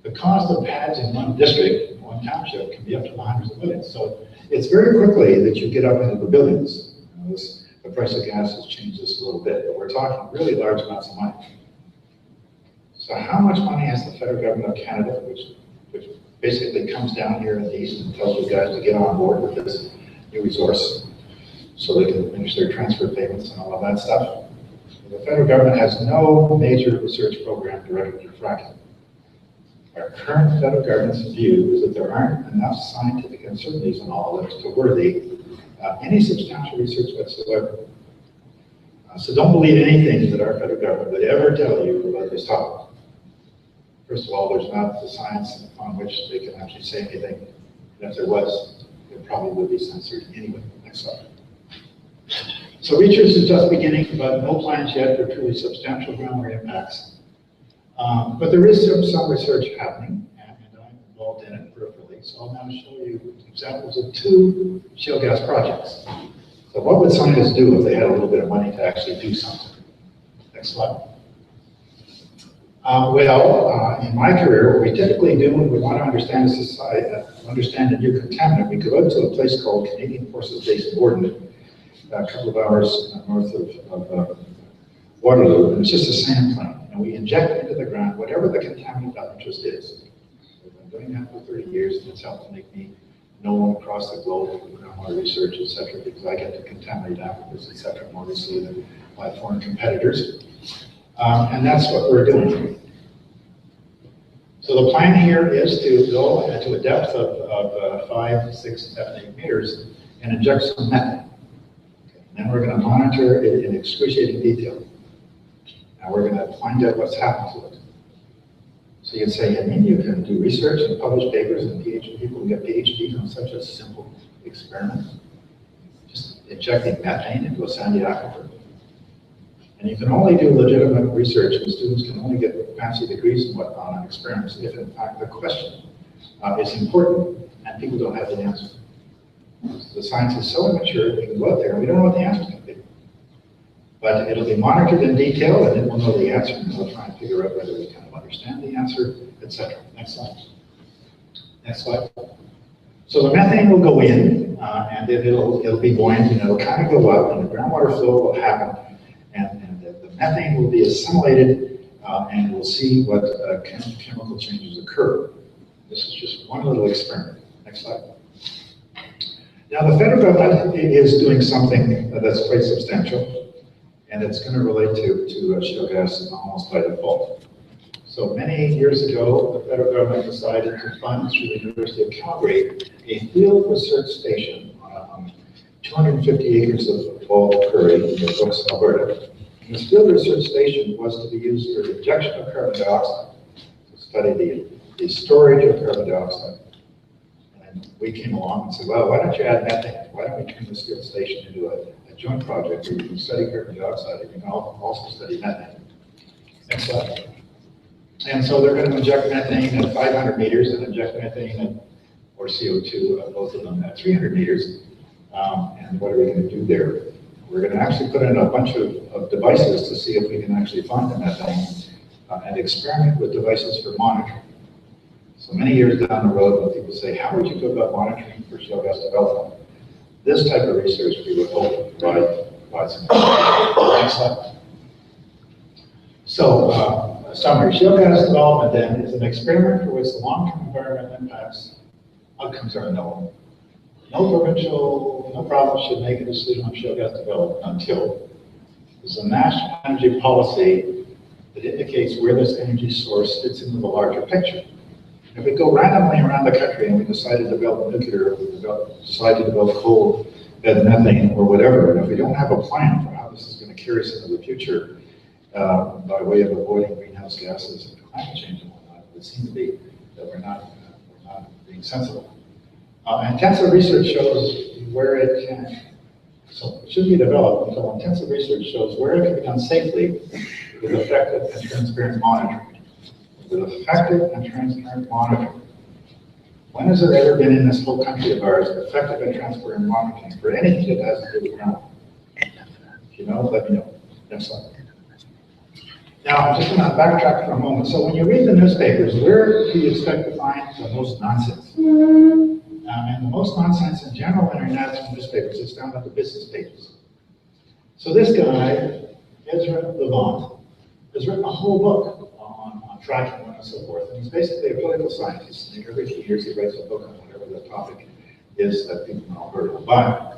The cost of pads in one district, one township, can be up to hundreds of millions. So it's very quickly that you get up into the billions. You know, the price of gas has changed this a little bit, but we're talking really large amounts of money. So how much money has the federal government of Canada, which basically comes down here in the east and tells you guys to get on board with this new resource so they can finish their transfer payments and all of that stuff? The federal government has no major research program directed to fracking. Our current federal government's view is that there aren't enough scientific uncertainties in all of this to worthy any substantial research whatsoever. So don't believe anything that our federal government would ever tell you about this topic. First of all, there's not the science on which they can actually say anything. And if there was, it probably would be censored anyway. Next slide. So research is just beginning, but no plans yet for truly substantial groundwater impacts. But there is some research happening, and I'm involved in it peripherally. So I'll now show you examples of 2 shale gas projects. So what would scientists do if they had a little bit of money to actually do something? Next slide. In my career, what we typically do when we want to understand a society, understand a new contaminant, we go out to a place called Canadian Forces Base in Borden, a couple of hours north of Waterloo, and it's just a sand plane. And we inject into the ground whatever the contaminant of interest is. I've been doing that for 30 years, and it's helped to make me known across the globe for groundwater research, etc., because I get to contaminate aquifers, etc., more easily than my foreign competitors. And that's what we're doing. So the plan here is to go to a depth of 5, 6, 7, 8 meters and inject some methane. And then we're going to monitor it in excruciating detail. And we're going to find out what's happened to it. So you can say, I mean, you can do research and publish papers, and people can get PhDs on such a simple experiment. Just injecting methane into a sandy aquifer. And you can only do legitimate research, and students can only get fancy degrees and whatnot on experiments if, in fact, the question is important and people don't have the answer. The science is so immature, we can go out there and we don't know what the answer is going to be. But it'll be monitored in detail, and then we'll know the answer, and we'll try and figure out whether we kind of understand the answer, etc. Next slide. Next slide. So the methane will go in, and it'll be buoyant, and it'll kind of go up, and the groundwater flow will happen, and the methane will be assimilated, and we'll see what chemical changes occur. This is just one little experiment. Next slide. Now the federal government is doing something that's quite substantial, and it's going to relate to shale gas almost by default. So many years ago, the federal government decided to fund through the University of Calgary a field research station on 250 acres of bald prairie in Brooks, Alberta. And this field research station was to be used for the injection of carbon dioxide, to study the storage of carbon dioxide. And we came along and said, well, why don't you add methane? Why don't we turn this field station into a joint project where you can study carbon dioxide and you can also study methane? Next slide. And so they're going to inject methane at 500 meters and inject methane or CO2, both of them at 300 meters. And what are we going to do there? We're going to actually put in a bunch of devices to see if we can actually find the methane and experiment with devices for monitoring. So many years down the road, when people say, how would you go about monitoring for shale gas development? This type of research we would hope to provide some. Next slide. So, summary, shale gas development then is an experiment for which the long-term environmental outcomes are known. No province should make a decision on shale gas development until there's a national energy policy that indicates where this energy source fits into the larger picture. If we go randomly around the country and we decide to develop nuclear, or we decide to develop coal, bed methane, or whatever, and if we don't have a plan for how this is going to carry us into the future by way of avoiding greenhouse gases and climate change and whatnot, it would seem to be that we're not being sensible. Intensive research shows where it can, so it should be developed until intensive research shows where it can be done safely with effective and transparent monitoring. With effective and transparent monitoring. When has there ever been in this whole country of ours effective and transparent monitoring for anything that has to do with groundwater? If you know, let me know. Next slide. Now, I'm just going to backtrack for a moment. So when you read the newspapers, where do you expect to find the most nonsense? And the most nonsense in general international newspapers is found on the business pages. So this guy, Ezra Levant, has written a whole book on tracking and so forth. And he's basically a political scientist. And every few years he writes a book on whatever the topic is that people in Alberta will buy.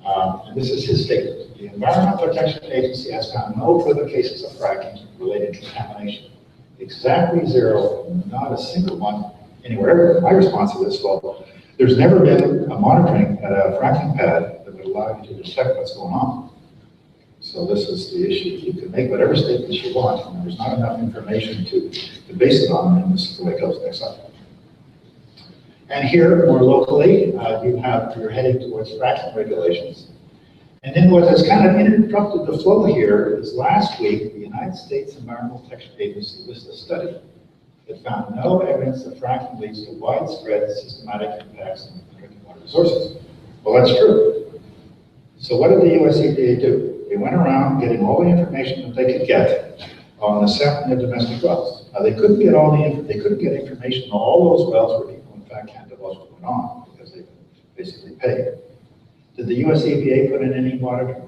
And this is his statement. The Environmental Protection Agency has found no further cases of fracking related to contamination. Exactly zero, not a single one anywhere. My response to this, well, there's never been a monitoring at a fracking pad that would allow you to detect what's going on. So this is the issue. You can make whatever statements you want, and there's not enough information to base it on, and this is the way it goes. Next slide. And here, more locally, you're heading towards fracking regulations. And then what has kind of interrupted the flow here is last week, the United States Environmental Protection Agency released a study that found no evidence that fracking leads to widespread systematic impacts on drinking water resources. Well, that's true. So what did the US EPA do? They went around getting all the information that they could get on the sampling of domestic wells. Now they couldn't get information on all those wells where people in fact can't divulge what's going on because they basically paid. Did the US EPA put in any water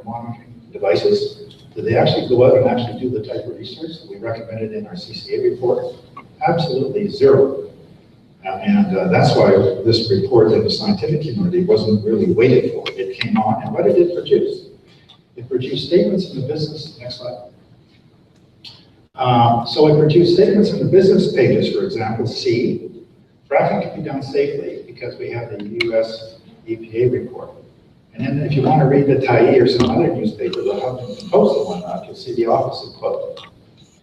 monitoring devices? Did they actually go out and actually do the type of research we recommended in our CCA report? Absolutely zero. And that's why this report in the scientific community wasn't really waited for. It came on, and what did it produce? It produced statements in the business, next slide. So it produced statements in the business pages, for example, C, fracking can be done safely because we have the US EPA report. And then if you want to read the Tyee or some other newspaper, the Huffington Post and whatnot, you'll see the opposite quote.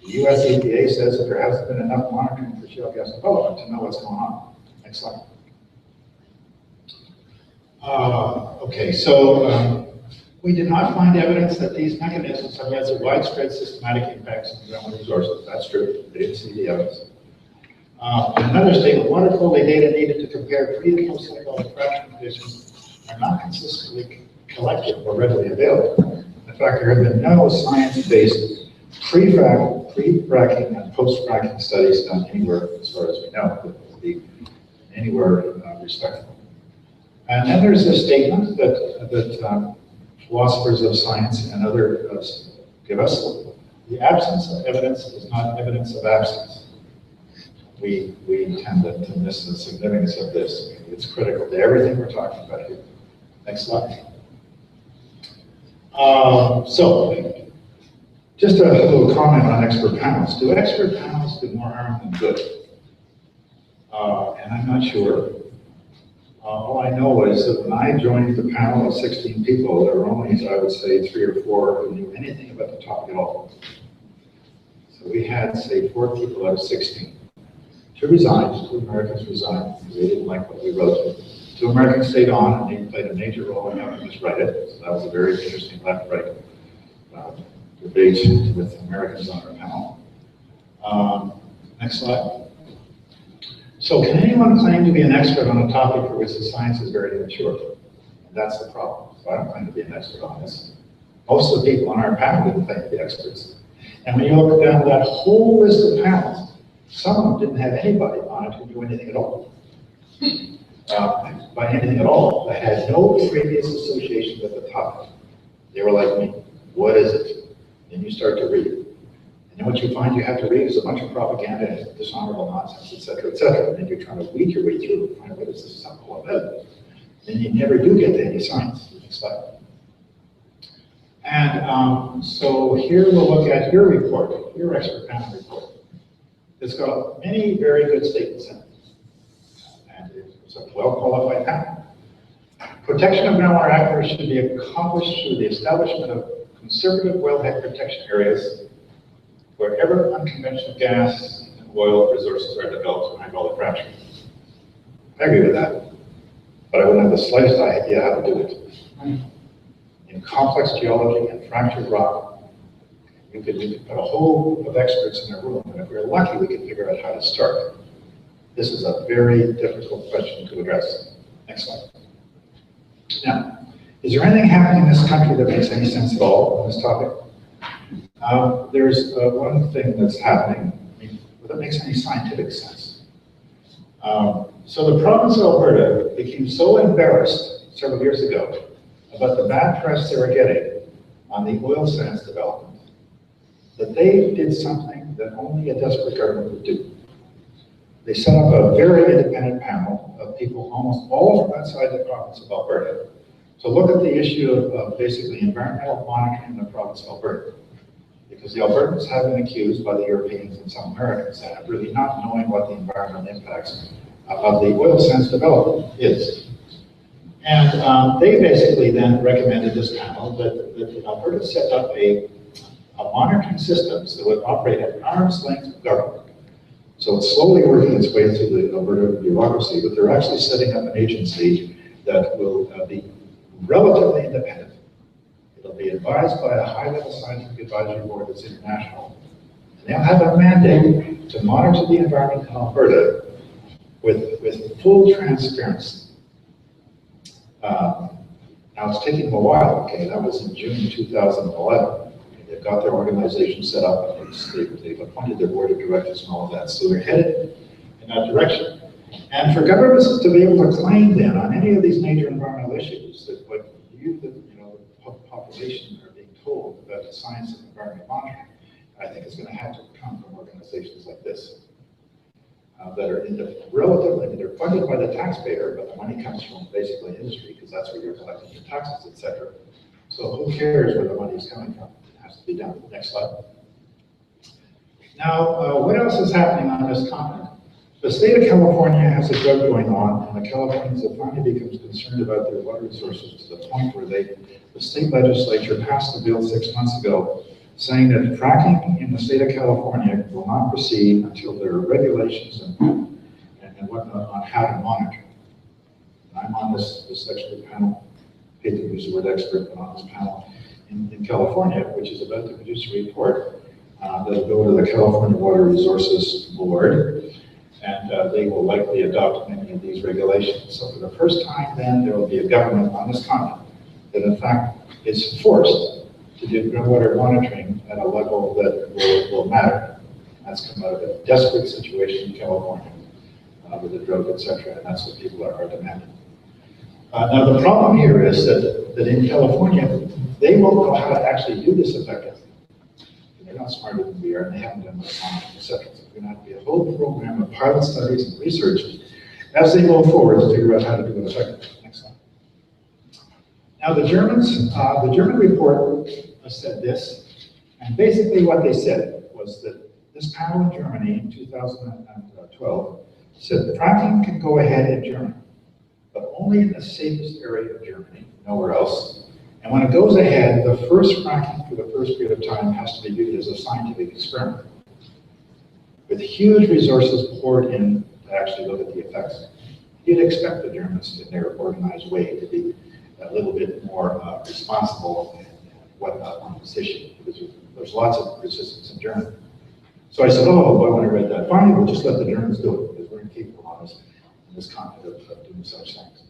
The US EPA says that there hasn't been enough monitoring for shale gas development to know what's going on. Next slide. Okay, so we did not find evidence that these mechanisms have led to widespread systematic impacts on groundwater resources. That's true. They didn't see the evidence. Another statement, water quality data needed to compare pre- and post-cycle fracking conditions are not consistently collected or readily available. In fact, there have been no science-based pre-fracking and post-fracking studies done anywhere, as far as we know, that will be anywhere respectable. And then there's this statement that philosophers of science and others give us: the absence of evidence is not evidence of absence. We tend to miss the significance of this. It's critical to everything we're talking about here. Next slide. So, just a little comment on expert panels. Do expert panels do more harm than good? And I'm not sure. All I know is that when I joined the panel of 16 people, there were only, I would say, 3 or 4 who knew anything about the topic at all. So we had, say, 4 people out of 16. 2 resigned, 2 Americans resigned because they didn't like what we wrote. 2 Americans stayed on, and they played a major role in helping us write it. So that was a very interesting left-right debate with Americans on our panel. Next slide. So can anyone claim to be an expert on a topic for which the science is very immature? And that's the problem. So I don't claim to be an expert on this. Most of the people on our panel didn't claim to be experts. And when you look down that whole list of panels, some of them didn't have anybody on it who knew anything at all. By anything at all, that had no previous association with the topic. They were like me, what is it? Then you start to read. And then what you find you have to read is a bunch of propaganda and dishonorable nonsense, etc., etc. And then you're trying to weed your way through and find out what is this stuff all about. Then you never do get to any science. Next slide. And so here we'll look at your report, your expert panel report. It's got many very good statements in it. And it's a well-qualified panel. Protection of groundwater aquifers should be accomplished through the establishment of conservative wellhead protection areas wherever unconventional gas and oil resources are developed for hydraulic fracturing. I agree with that, but I wouldn't have the slightest idea how to do it. In complex geology and fractured rock, you could put a whole of experts in a room, and if we're lucky, we could figure out how to start. This is a very difficult question to address. Next slide. Now, is there anything happening in this country that makes any sense at all on this topic? There's one thing that's happening that makes any scientific sense. So the province of Alberta became so embarrassed several years ago about the bad press they were getting on the oil sands development that they did something that only a desperate government would do. They set up a very independent panel of people almost all from outside the province of Alberta to look at the issue of basically environmental monitoring in the province of Alberta. Because the Albertans have been accused by the Europeans and some Americans of really not knowing what the environmental impacts of the oil sands development is. And they basically then recommended this panel that Alberta set up a monitoring system that would operate at arm's length of government. So it's slowly working its way through the Alberta bureaucracy, but they're actually setting up an agency that will be relatively independent. It'll be advised by a high-level scientific advisory board that's international. And they'll have a mandate to monitor the environment in Alberta with full transparency. Now it's taking them a while, okay? That was in June 2011. They've got their organization set up, and they've appointed their board of directors and all of that. So they're headed in that direction. And for governments to be able to claim then on any of these major environmental issues that what the population are being told about the science of environmental monitoring, I think is going to have to come from organizations like this that are relatively, they're funded by the taxpayer, but the money comes from basically industry because that's where you're collecting your taxes, etc. So who cares where the money is coming from? It has to be done. Next slide. Now, what else is happening on this continent? The state of California has a drought going on, and the Californians have finally become concerned about their water resources to the point where the state legislature passed a bill 6 months ago saying that fracking in the state of California will not proceed until there are regulations and whatnot on how to monitor. And I'm on this expert panel, I hate to use the word expert, but on this panel in California, which is about to produce a report that'll go to the California Water Resources Board, and they will likely adopt many of these regulations. So for the first time then, there will be a government on this continent that in fact is forced to do groundwater monitoring at a level that will matter. That's come out of a desperate situation in California with the drought, etc., and that's what people are demanding. Now the problem here is that in California, they won't know how to actually do this effectively. They're not smarter than we are, and they haven't done much monitoring, etc. So there's going to have to be a whole program of pilot studies and research as they move forward to figure out how to do it effectively. Next slide. Now the German report said this, and basically what they said was that this panel in Germany in 2012 said fracking can go ahead in Germany, but only in the safest area of Germany, nowhere else. And when it goes ahead, the first fracking for the first period of time has to be viewed as a scientific experiment, with huge resources poured in to actually look at the effects. You'd expect the Germans in their organized way to be a little bit more responsible and whatnot on this issue, because there's lots of resistance in Germany. So I said, oh, boy, when I read that, fine, we'll just let the Germans do it, because we're incapable of this concept of doing such things.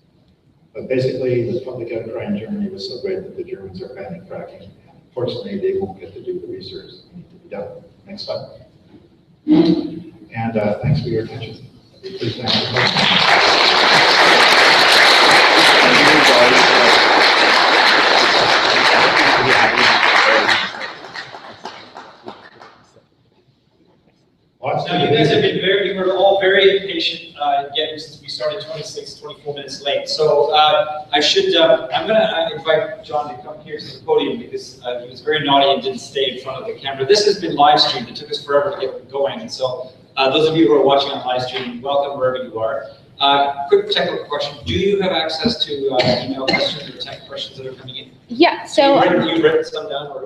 But basically, the public outcry in Germany was so great that the Germans are banning fracking. Unfortunately, they won't get to do the research that needs to be done. Next slide. And thanks for your attention. Please thank you. Now, you guys have been you were all very patient getting since we started 24 minutes late. So I should, I'm going to invite John to come here to the podium because he was very naughty and didn't stay in front of the camera. This has been live streamed. It took us forever to get going. And so those of you who are watching on live stream, welcome wherever you are. Quick technical question. Do you have access to email questions or tech questions that are coming in? Yeah, so you've written some down or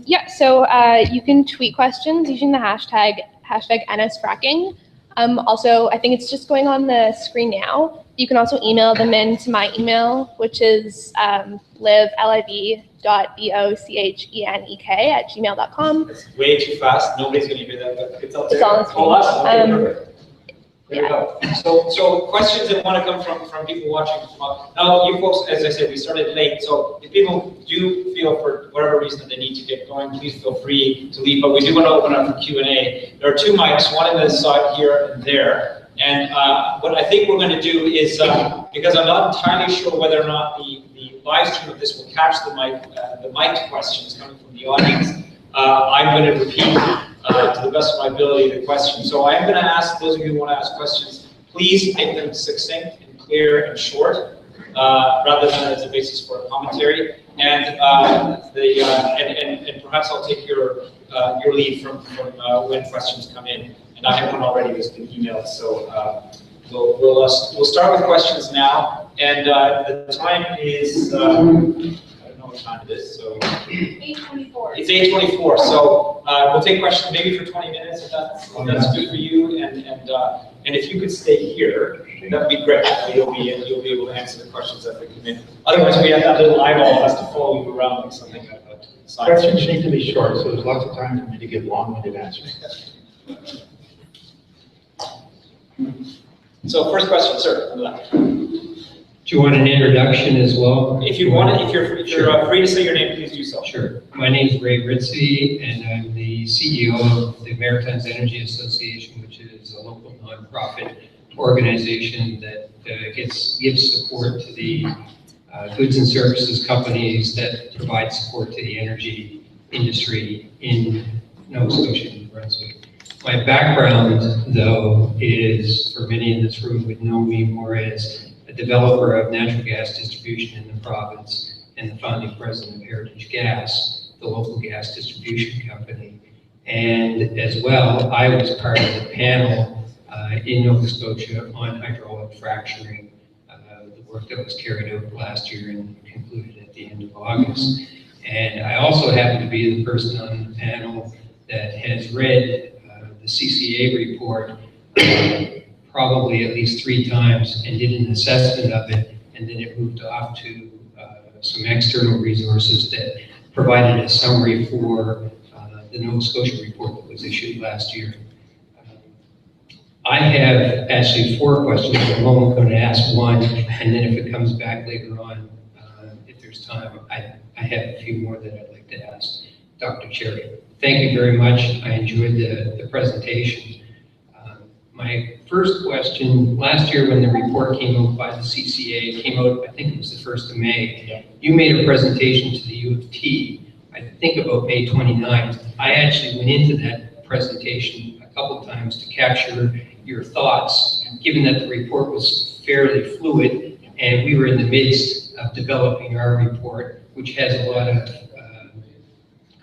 yeah, so you can tweet questions using the hashtag NSFracking. Also, I think it's just going on the screen now. You can also email them in to my email, which is liv.bochenek@gmail.com. It's way too fast. Nobody's going to hear that, but it's up there. It's all on screen. Oh, awesome. Okay, perfect. There Yeah. we go. So questions that want to come from people watching. Now, you folks, as I said, we started late. So if people do feel for whatever reason that they need to get going, please feel free to leave. But we do want to open up for Q&A. There are two mics, one on the side here and there. And what I think we're going to do is, because I'm not entirely sure whether or not the live stream of this will catch the mic questions coming from the audience, I'm going to repeat to the best of my ability the question. So I'm going to ask those of you who want to ask questions, please make them succinct and clear and short, rather than as a basis for a commentary. And and perhaps I'll take your lead from when questions come in. And I have one already that's been emailed. So we'll start with questions now. And the time is. What time it is, so 8:24. It's 8:24. So we'll take questions maybe for 20 minutes if that's good for you. And if you could stay here, that would be great. You'll be able to answer the questions that they come in. Otherwise, we have that little eyeball that has to follow you around like something. Questions need to be short, so there's lots of time for me to give long-winded answers. So first question, sir, on the left. Do you want an introduction as well? If you want it, if you're Sure. free to say your name, please do so. Sure. My name is Ray Ritzy, and I'm the CEO of the Maritimes Energy Association, which is a local nonprofit organization that gives support to the goods and services companies that provide support to the energy industry in Nova Scotia and New Brunswick. My background, though, is, for many in this room would know me more as a developer of natural gas distribution in the province and the founding president of Heritage Gas, the local gas distribution company. And as well, I was part of the panel in Nova Scotia on hydraulic fracturing, the work that was carried out last year and concluded at the end of August. And I also happen to be the person on the panel that has read the CCA report probably at least 3 times and did an assessment of it, and then it moved off to some external resources that provided a summary for the Nova Scotia report that was issued last year. I have actually 4 questions. I'm only going to ask one, and then if it comes back later on, if there's time, I have a few more that I'd like to ask Dr. Cherry. Thank you very much. I enjoyed the presentation. My first question, last year when the report came out by the CCA, it came out, I think it was the 1st of May, Yeah. You made a presentation to the U of T, I think about May 29th. I actually went into that presentation a couple of times to capture your thoughts, given that the report was fairly fluid and we were in the midst of developing our report, which has a lot of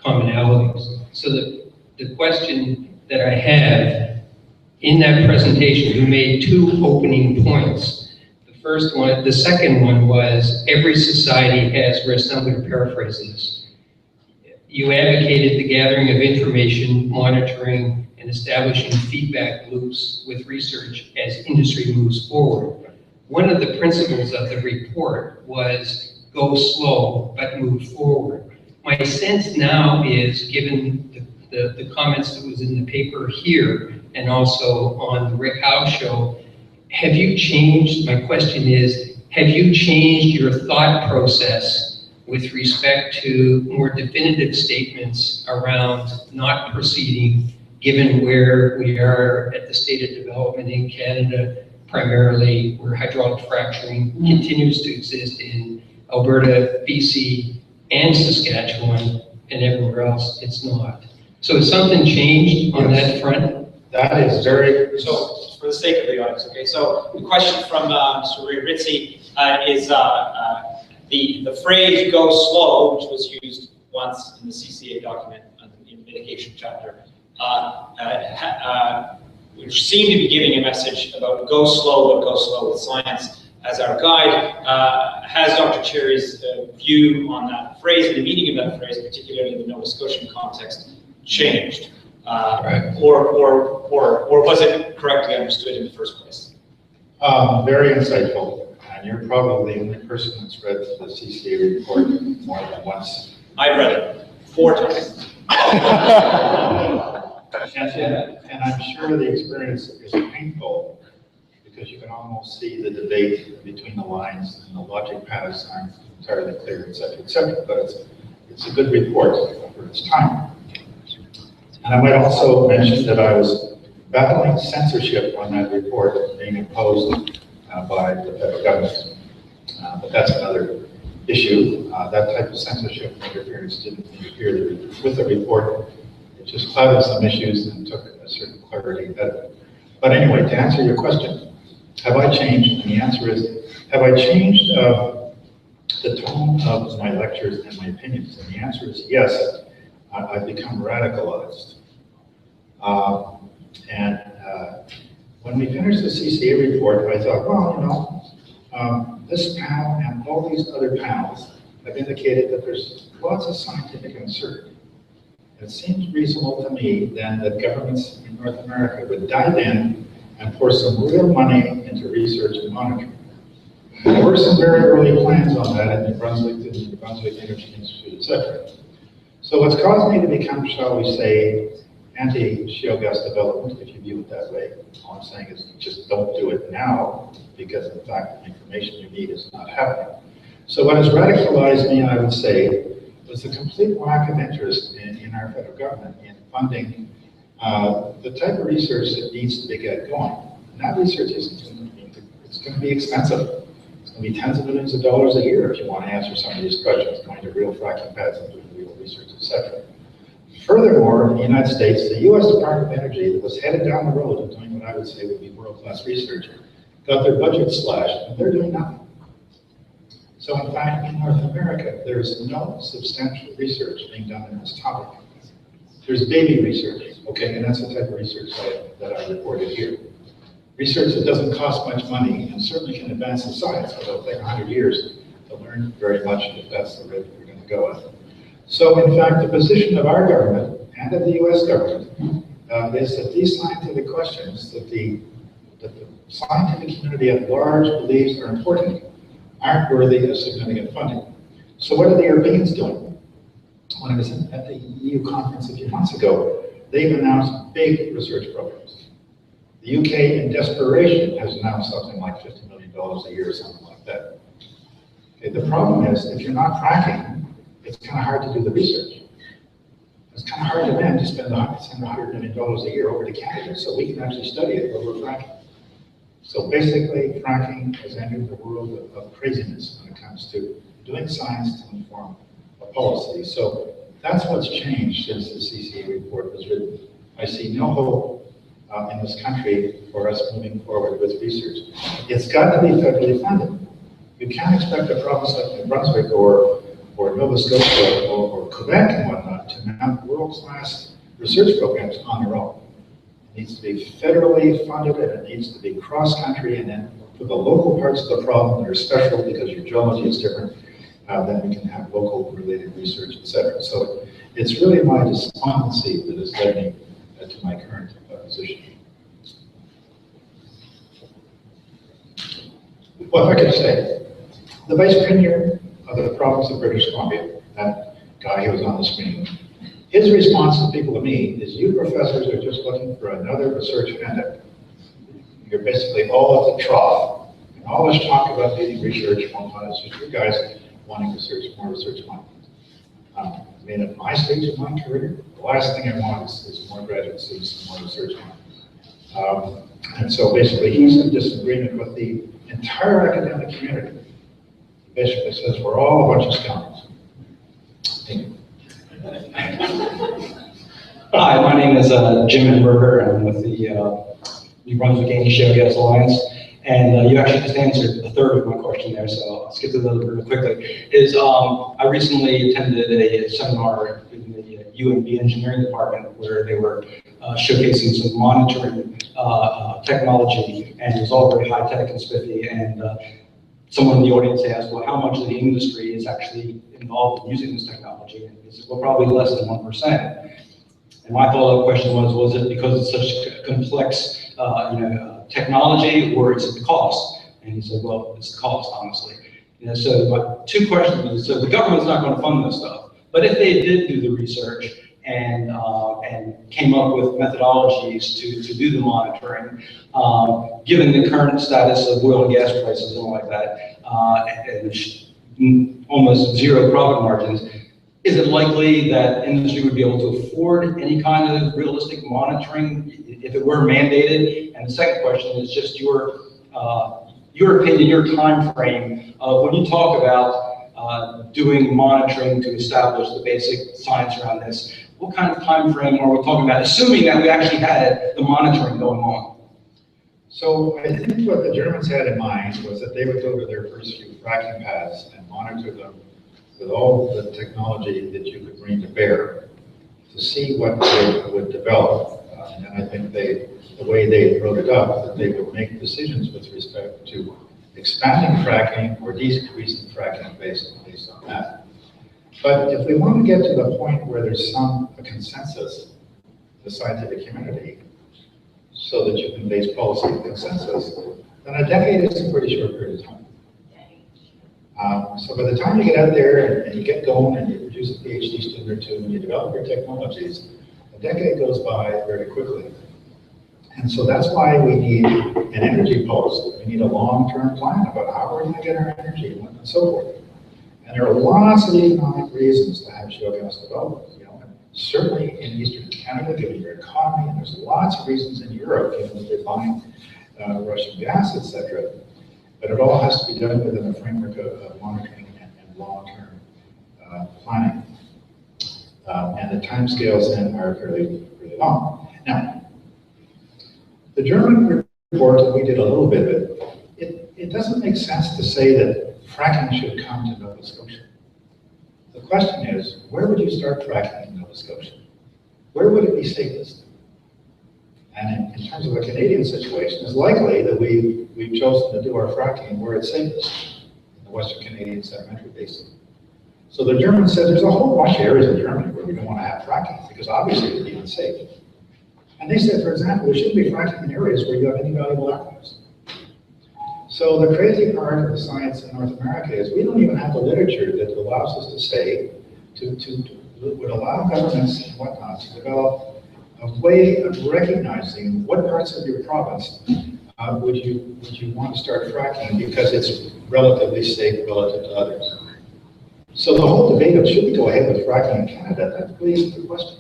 commonalities. So the question that I have, in that presentation, you made 2 opening points. The first one. The second one was every society has risk. I'm going to paraphrase this. You advocated the gathering of information, monitoring, and establishing feedback loops with research as industry moves forward. One of the principles of the report was go slow, but move forward. My sense now is, given the comments that was in the paper here and also on the Rick Howe show, have you changed, my question is, have you changed your thought process with respect to more definitive statements around not proceeding, given where we are at the state of development in Canada, primarily where hydraulic fracturing continues to exist in Alberta, BC, and Saskatchewan, and everywhere else it's not. So has something changed on that front? That is very, So, for the sake of the audience, okay, so the question from Mr. Ray Ritzy is the phrase "go slow," which was used once in the CCA document in the mitigation chapter, which seemed to be giving a message about go slow, but go slow with science as our guide. Has Dr. Cherry's view on that phrase and the meaning of that phrase, particularly in the Nova Scotian context, changed? Right. Or was it correctly understood in the first place? very insightful, and you're probably the only person that's read the CCA report more than once. I've read it 4 times. And I'm sure the experience is painful because you can almost see the debate between the lines and the logic paths aren't entirely clear, et cetera, but it's a good report for its time. And I might also mention that I was battling censorship on that report being imposed by the federal government. But that's another issue. That type of censorship interference didn't interfere with the report. It just clouded some issues and took a certain clarity. But anyway, to answer your question, have I changed? And the answer is, have I changed the tone of my lectures and my opinions? And the answer is yes. I've become radicalized. When we finished the CCA report, I thought, well, this panel and all these other panels have indicated that there's lots of scientific uncertainty. It seems reasonable to me then that governments in North America would dive in and pour some real money into research and monitoring. There were some very early plans on that in New Brunswick, the New Brunswick Energy Institute, etc. So what's caused me to become, shall we say, anti-shale gas development, if you view it that way. All I'm saying is just don't do it now because in fact the information you need is not happening. So what has radicalized me, I would say, was the complete lack of interest in our federal government in funding the type of research that needs to get going. And that research isn't going to be, it's going to be expensive. It's going to be tens of millions of dollars a year if you want to answer some of these questions, going to real fracking pads and doing real research, etc. Furthermore, in the United States, the U.S. Department of Energy that was headed down the road of doing what I would say would be world-class research, got their budget slashed, and they're doing nothing. So in fact, in North America, there's no substantial research being done on this topic. There's baby research, okay, and that's the type of research that I reported here. Research that doesn't cost much money and certainly can advance the science, but it'll take 100 years to learn very much if that's the route we're going to go on. So in fact, the position of our government and of the US government is that these scientific questions that the scientific community at large believes are important aren't worthy of significant funding. So what are the Europeans doing? When I was at the EU conference a few months ago, they've announced big research programs. The UK, in desperation, has announced something like $50 million a year or something like that. Okay, the problem is, if you're not fracking, it's kind of hard to do the research. It's kind of hard to then to spend $100 million a year over to Canada so we can actually study it where we're fracking. So basically, fracking has entered the world of craziness when it comes to doing science to inform a policy. So that's what's changed since the CCA report was written. I see no hope in this country for us moving forward with research. It's got to be federally funded. You can't expect a province like New Brunswick or Nova Scotia or Quebec and whatnot to mount world-class research programs on their own. It needs to be federally funded and it needs to be cross-country and then for the local parts of the problem that are special because your geology is different, then we can have local related research, etc. So it's really my despondency that has led me to my current position. Well, if I could say, the Vice Premier of the province of British Columbia, that guy who was on the screen, his response to people to me is, you professors are just looking for another research handout. You're basically all at the trough. And all this talk about needing research, is just you guys wanting research, more research money. I mean, at my stage of my career, the last thing I want is more graduate students and more research money. And so basically, he's in disagreement with the entire academic community. He basically says we're all a bunch of scoundrels. Thank you. Hi, my name is Jim Enberger. I'm with the New Brunswick Shale Gas Alliance. And you actually just answered a third of my question there, so I'll skip to the other really quickly. I recently attended a seminar in the UNB engineering department where they were showcasing some monitoring technology, and it was all very high-tech and spiffy. And someone in the audience asked, well, how much of the industry is actually involved in using this technology? And he said, well, probably less than 1%. And my follow-up question was it because it's such a complex technology, or is it the cost? And he said, well, it's the cost, honestly. So my two questions. So the government's not going to fund this stuff, but if they did do the research and came up with methodologies to do the monitoring, given the current status of oil and gas prices and all like that, and almost zero profit margins, is it likely that industry would be able to afford any kind of realistic monitoring if it were mandated? And the second question is just your opinion, your time frame of when you talk about doing monitoring to establish the basic science around this. What kind of time frame are we talking about, assuming that we actually had the monitoring going on? So I think what the Germans had in mind was that they would go to their first few fracking pads and monitor them with all the technology that you could bring to bear to see what they would develop. And I think the way they wrote it up, that they would make decisions with respect to expanding fracking or decreasing fracking based on that. But if we want to get to the point where there's a consensus in the scientific community, so that you can base policy on consensus, then a decade is a pretty short period of time. So by the time you get out there and you get going and you produce a PhD student or two and you develop your technologies, a decade goes by very quickly. And so that's why we need an energy policy. We need a long-term plan about how we're going to get our energy and so forth. And there are lots of economic reasons to have shale gas development. Certainly in Eastern Canada, given your economy, and there's lots of reasons in Europe, given that they're buying Russian gas, etc. But it all has to be done within a framework of monitoring and long-term planning. And the timescales then are fairly long. Now, the German report, that we did a little bit of it doesn't make sense to say that fracking should come to Nova Scotia. The question is, where would you start fracking in Nova Scotia? Where would it be safest? And in terms of the Canadian situation, it's likely that we've chosen to do our fracking where it's safest, in the Western Canadian Sedimentary Basin. So the Germans said there's a whole bunch of areas in Germany where we don't want to have fracking because obviously it would be unsafe. And they said, for example, we shouldn't be fracking in areas where you have any valuable archives. So the crazy part of the science in North America is we don't even have the literature that allows us to say, would allow governments and whatnot to develop a way of recognizing what parts of your province would you want to start fracking because it's relatively safe relative to others. So the whole debate of should we go ahead with fracking in Canada, that leads to the question.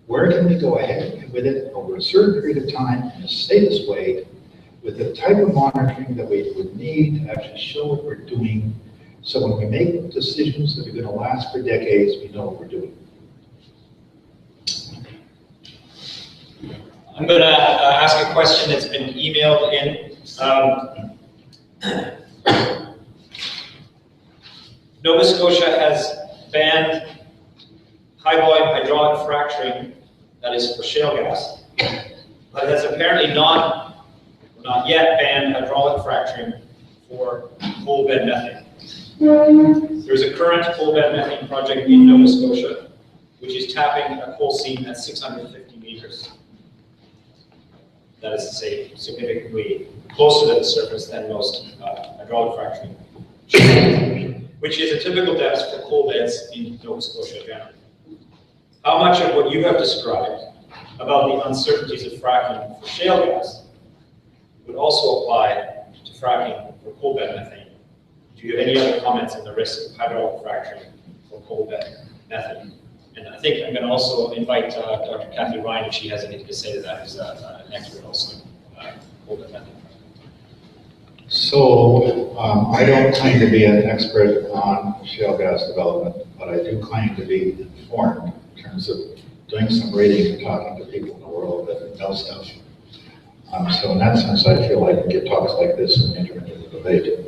Where can we go ahead with it over a certain period of time in the safest way with the type of monitoring that we would need to actually show what we're doing, so when we make decisions that are going to last for decades, we know what we're doing. I'm going to ask a question that's been emailed in. Nova Scotia has banned high-volume hydraulic fracturing, that is for shale gas, but has apparently not not yet banned hydraulic fracturing for coal bed methane. There's a current coal bed methane project in Nova Scotia, which is tapping a coal seam at 650 meters. That is to say, significantly closer to the surface than most hydraulic fracturing, which is a typical depth for coal beds in Nova Scotia generally. How much of what you have described about the uncertainties of fracking for shale gas would also apply to fracking for coal bed methane? Do you have any other comments on the risk of hydraulic fracturing for coal bed methane? And I think I'm going to also invite Dr. Kathy Ryan, if she has anything to say to that, who's an expert also in coal bed methane. So I don't claim to be an expert on shale gas development, but I do claim to be informed in terms of doing some reading and talking to people in the world that know stuff. So in that sense, I feel like we get talks like this and enter into the debate.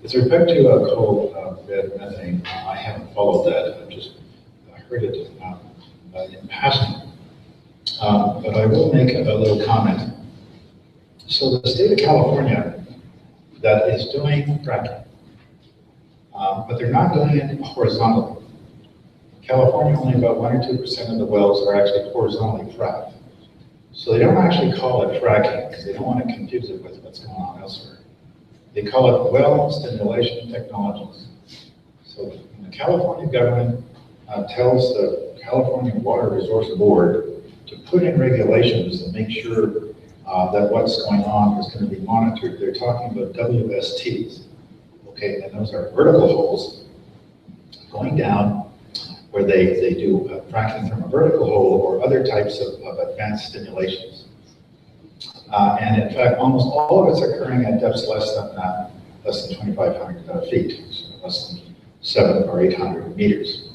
With respect to coal bed methane, I haven't followed that. I've just heard it in passing. But I will make a little comment. So the state of California that is doing fracking, but they're not doing it horizontally. In California, only about 1 or 2% of the wells are actually horizontally fracked. So they don't actually call it fracking because they don't want to confuse it with what's going on elsewhere. They call it well stimulation technologies. So the California government tells the California Water Resource Board to put in regulations and make sure that what's going on is going to be monitored. They're talking about WSTs, okay, and those are vertical holes going down where they do fracking from a vertical hole or other types of advanced stimulations. And in fact, almost all of it's occurring at depths less than 2,500 feet, so less than 700 or 800 meters.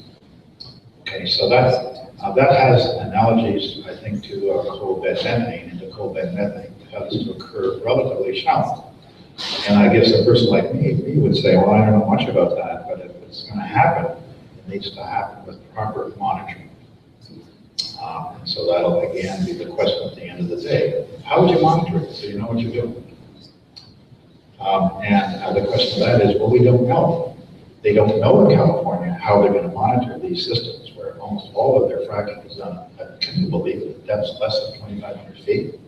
Okay, so that has analogies, I think, to coal bed methane and to coal bed methane. It has to occur relatively shallow. And I guess a person like me would say, well, I don't know much about that, but if it's going to happen, it needs to happen with proper monitoring. And so that'll again be the question at the end of the day. How would you monitor it so you know what you're doing? And the question of that is, well, we don't know. They don't know in California how they're going to monitor these systems where almost all of their fracking is done at, can you believe it, depths less than 2,500 feet.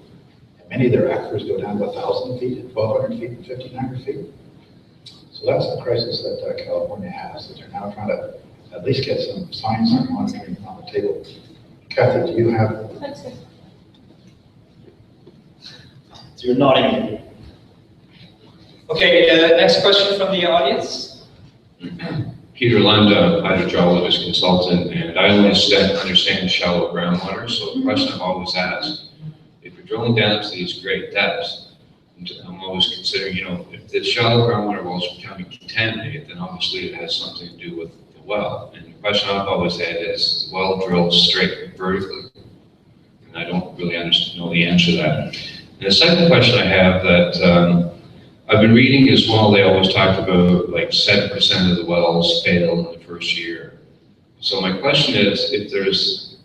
And many of their aquifers go down to 1,000 feet, 1,200 feet, and 1,500 feet. So that's the crisis that California has, that they're now trying to at least get some science and monitoring on the table. Kathy, do you have? So you're nodding. Okay, next question from the audience. Peter Lund, hydrogeologist consultant, and I understand shallow groundwater, so the question I've always asked, if you're drilling down to these great depths, I'm always considering, if the shallow groundwater wells are becoming contaminated, then obviously it has something to do with the well. And the question I've always had is, the well drilled straight vertically? And I don't really know the answer to that. And the second question I have that I've been reading as well, they always talk about like 7% of the wells fail in the first year. So my question is, if there's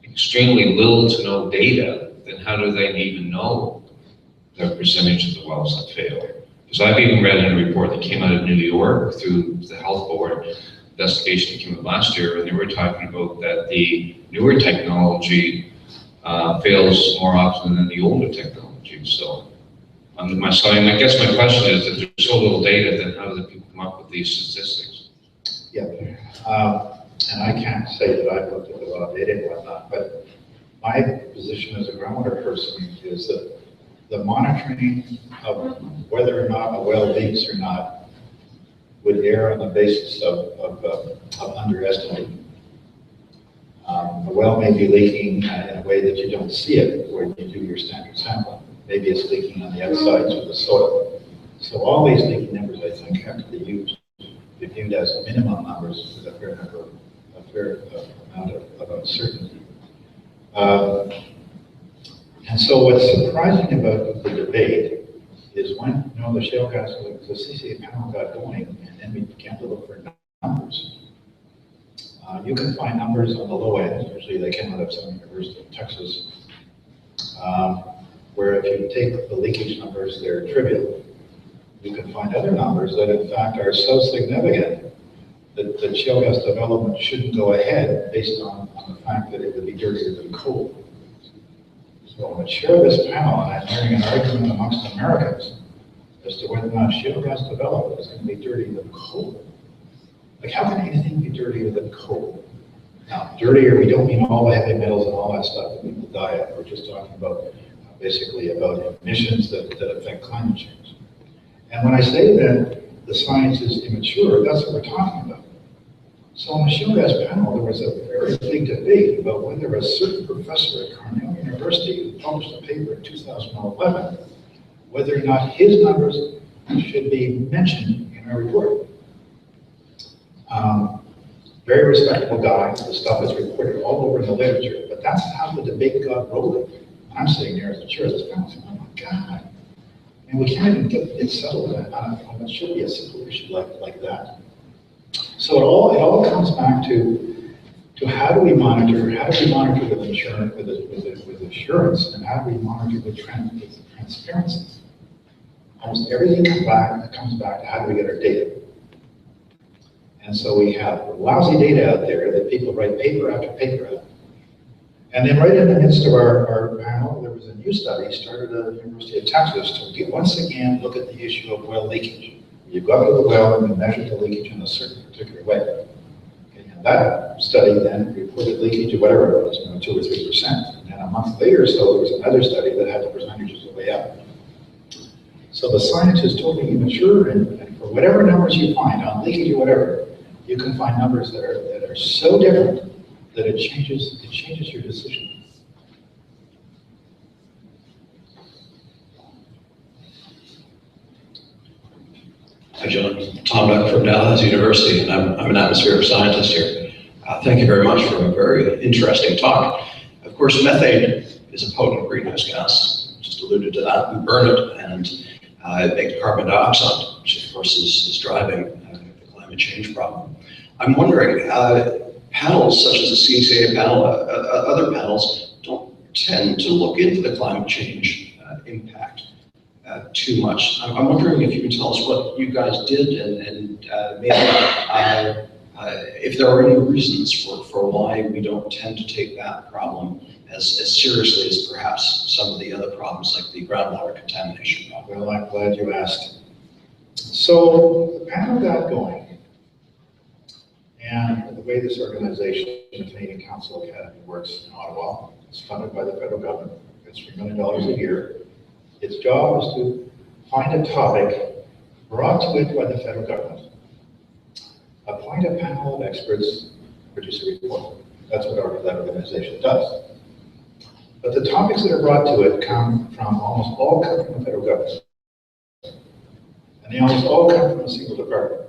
extremely little to no data, then how do they even know the percentage of the wells that fail? Because I've even read in a report that came out of New York through the health board investigation that came out last year, and they were talking about that the newer technology fails more often than the older technology. So I guess my question is, if there's so little data, then how do the people come up with these statistics? Yeah, and I can't say that I've looked at a lot of data and whatnot, but my position as a groundwater person is that the monitoring of whether or not a well leaks or not would err on the basis of underestimating. The well may be leaking in a way that you don't see it when you do your standard sampling. Maybe it's leaking on the outsides of the soil. So all these leaking numbers, I think, have to be viewed as minimum numbers with a fair amount of uncertainty. And so what's surprising about the debate is when the shale gas, the CCA panel got going, and then we began to look for numbers. You can find numbers on the low end. Usually they came out of some university in Texas, where if you take the leakage numbers, they're trivial. You can find other numbers that in fact are so significant that shale gas development shouldn't go ahead based on the fact that it would be dirtier than coal. So I'm going to chair this panel, and I'm hearing an argument amongst Americans as to whether or not shale gas development is going to be dirtier than coal. Like, how can anything be dirtier than coal? Now, dirtier, we don't mean all the heavy metals and all that stuff that people die of. We're just talking about basically about emissions that affect climate change. And when I say that the science is immature, that's what we're talking about. So on the shale gas panel, there was a very big debate about whether a certain professor at Cornell University who published a paper in 2011, whether or not his numbers should be mentioned in our report. Very respectable guy. The stuff is reported all over in the literature, but that's how the debate got rolling. I'm sitting there as the chair of this panel saying, oh my God. And we can't even get it settled. It should be a simple issue like that. So it all comes back to how do we monitor with insurance, with assurance, and how do we monitor with transparency? Almost everything comes back to how do we get our data. And so we have lousy data out there that people write paper after paper out. And then right in the midst of our panel, there was a new study started at the University of Texas to once again look at the issue of well leakage. You go up to the well and you measure the leakage in a certain particular way. Okay, and that study then reported leakage of whatever it was, 2 or 3%. And then a month later or so, there was another study that had the percentages way up. So the science is totally immature, and for whatever numbers you find on leakage or whatever, you can find numbers that are so different that it changes your decision. Hi, John. Tom Duck from Dalhousie University, and I'm an atmospheric scientist here. Thank you very much for a very interesting talk. Of course, methane is a potent greenhouse gas. Just alluded to that. We burn it, and it makes carbon dioxide, which of course is driving the climate change problem. I'm wondering, panels such as the CCA panel, other panels, don't tend to look into the climate change impact too much. I'm wondering if you can tell us what you guys did and maybe if there are any reasons for why we don't tend to take that problem as seriously as perhaps some of the other problems like the groundwater contamination problem. Well, I'm glad you asked. So the panel got going, and the way this organization, the Canadian Council Academy, works in Ottawa, it's funded by the federal government. It's $3 million a year. Its job is to find a topic brought to it by the federal government, appoint a panel of experts, produce a report. That's what that organization does. But the topics that are brought to it almost all come from the federal government. And they almost all come from a single department.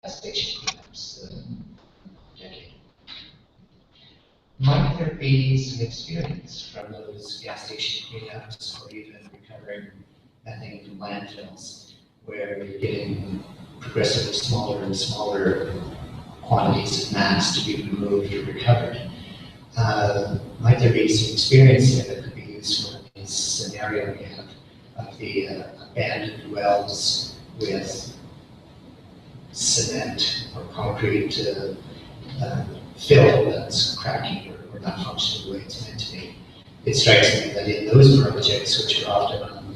gas station cleanups decade. Might there be some experience from those gas station cleanups or even recovering methane from landfills where you're getting progressively smaller and smaller quantities of mass to be removed or recovered? Might there be some experience there that could be used for this scenario we have of the abandoned wells with cement or concrete fill that's cracking or not functioning the way it's meant to be? It strikes me that in those projects, which are often on,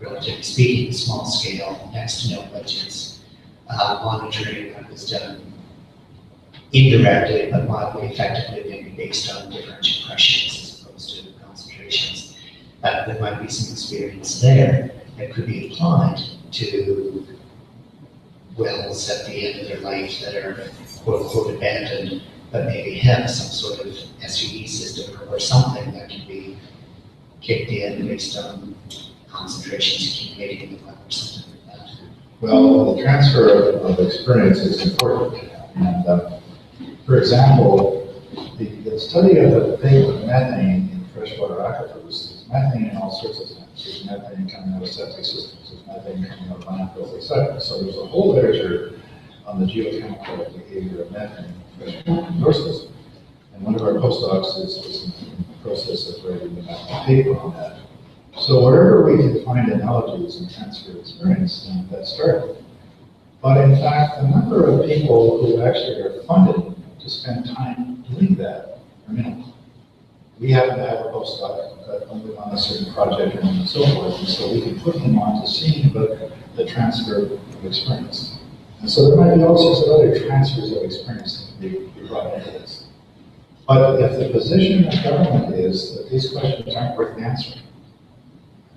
relatively speaking, small scale, next to no budgets, monitoring that was done indirectly but mildly effectively, maybe based on differential pressures as opposed to concentrations. There might be some experience there that could be applied to wells at the end of their life that are quote unquote abandoned, but maybe have some sort of SUV system or something that can be kicked in based on concentrations accumulating in the well or something like that. Well, the transfer of experience is important. And for example, the study of the fate of methane in freshwater aquifers, there's methane in all sorts of things. There's methane coming out of septic systems, there's methane coming out of landfills, etc. So there's a whole literature on the geochemical behavior of methane in freshwater resources. And one of our postdocs is in the process of writing a paper on that. So wherever we can find analogies and transfer experience, that's started. But in fact, the number of people who actually are funded to spend time doing that are minimal. We happen to have a postdoc funded on a certain project and so forth, and so we can put him on to seeing about the transfer of experience. And so there might be all sorts of other transfers of experience that can be brought into this. But if the position of government is that these questions aren't worth answering,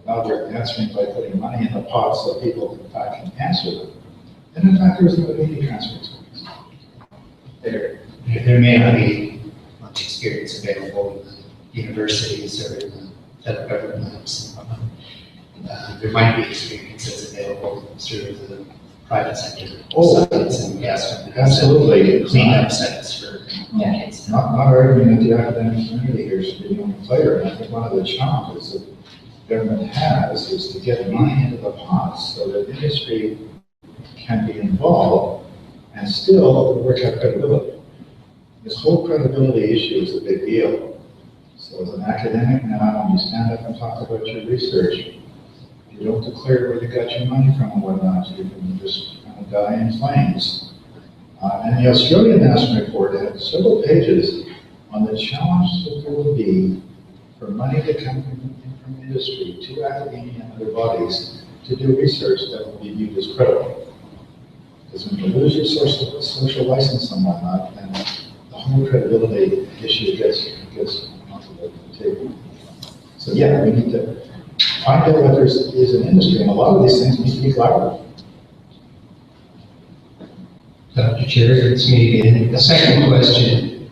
not worth answering by putting money in the pot so people in fact can answer them, then in fact there's no any transfer experience. There may not be much experience available in the universities or in the federal government labs. There might be experience that's available through the private sector, science and gas companies. Absolutely. Cleanup sites for decades. Not arguing that the academic community here should be the only player, and I think one of the challenges that government has is to get money into the pot so that industry can be involved and still work out credibility. This whole credibility issue is a big deal. So as an academic now, when you stand up and talk about your research, if you don't declare where you got your money from and whatnot, you can just kind of die in flames. And the Australian National Report had several pages on the challenge that there will be for money to come from industry to academia and other bodies to do research that will be viewed as credible. Because when you lose your social license and whatnot, then the whole credibility issue gets onto the table. So yeah, we need to find out what there is in industry, and a lot of these things need to be collaborative. Dr. Chair, it's me again. The second question,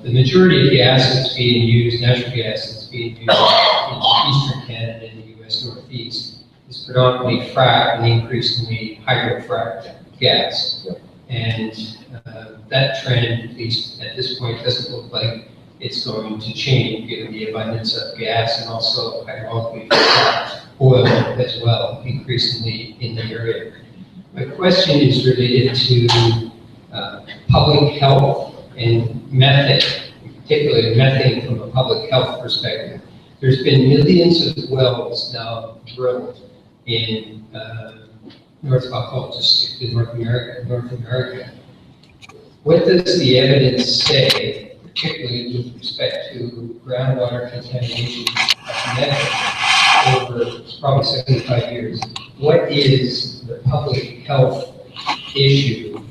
the majority of gas that's being used, natural gas that's being used in eastern Canada and the U.S. Northeast is predominantly fracked and increasingly hydrofracked gas. And that trend, at least at this point, doesn't look like it's going to change given the abundance of gas and also hydraulically fracked oil as well, increasingly in the area. My question is related to public health and methane, particularly methane from a public health perspective. There's been millions of wells now drilled in North America. What does the evidence say, particularly with respect to groundwater contamination of methane over probably 75 years? What is the public health issue?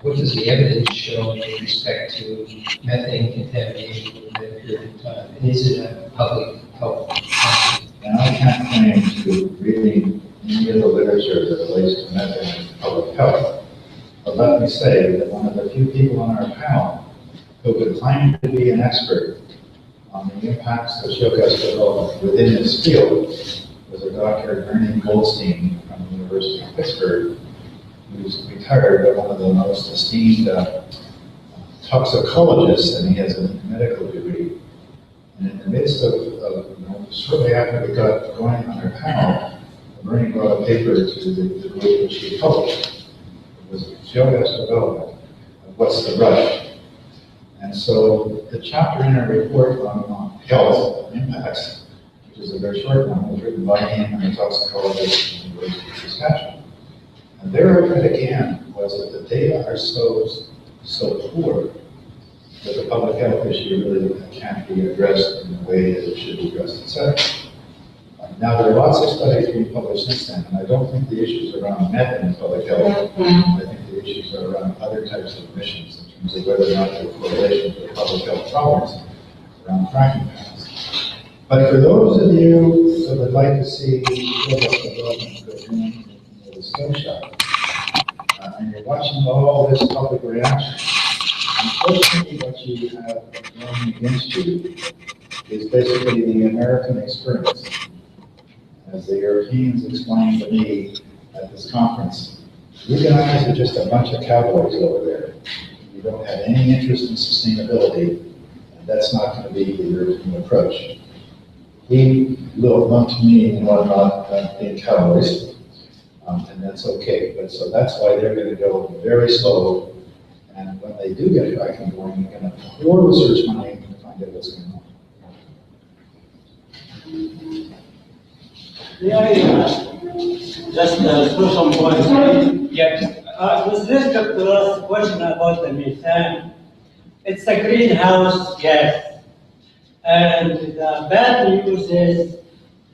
What does the evidence show with respect to methane contamination over that period of time? And is it a public health issue? And I can't claim to reading any of the literature that relates to methane and public health. But let me say that one of the few people on our panel who could claim to be an expert on the impacts of shale gas development within this field was a Dr. Ernie Goldstein from the University of Pittsburgh, who's retired, but one of the most esteemed toxicologists, and he has a medical degree. And in the midst of shortly after we got going on our panel, Bernie brought a paper to the group which he published. It was Shale Gas Development, What's the Rush? And so the chapter in our report on health impacts, which is a very short one, was written by him and a toxicologist from the University of Saskatchewan. And their argument again was that the data are so poor that the public health issue really can't be addressed in the way that it should be addressed, etc. Now, there are lots of studies being published since then, and I don't think the issues around methane and public health. I think the issues are around other types of emissions in terms of whether or not there are correlations with public health problems around fracking paths. But for those of you that would like to see development go in Nova Scotia, and you're watching all this public reaction, unfortunately what you have going against you is basically the American experience. As the Europeans explained to me at this conference, you guys are just a bunch of cowboys over there. You don't have any interest in sustainability, and that's not going to be the European approach. We will lump me and whatnot being cowboys, and that's okay. But so that's why they're going to go very slow, and when they do get fracking going, they're going to pour research money to find out what's going on. Yeah, just throw some points. Yeah. With respect to the last question about the methane, it's a greenhouse gas. And the bad news is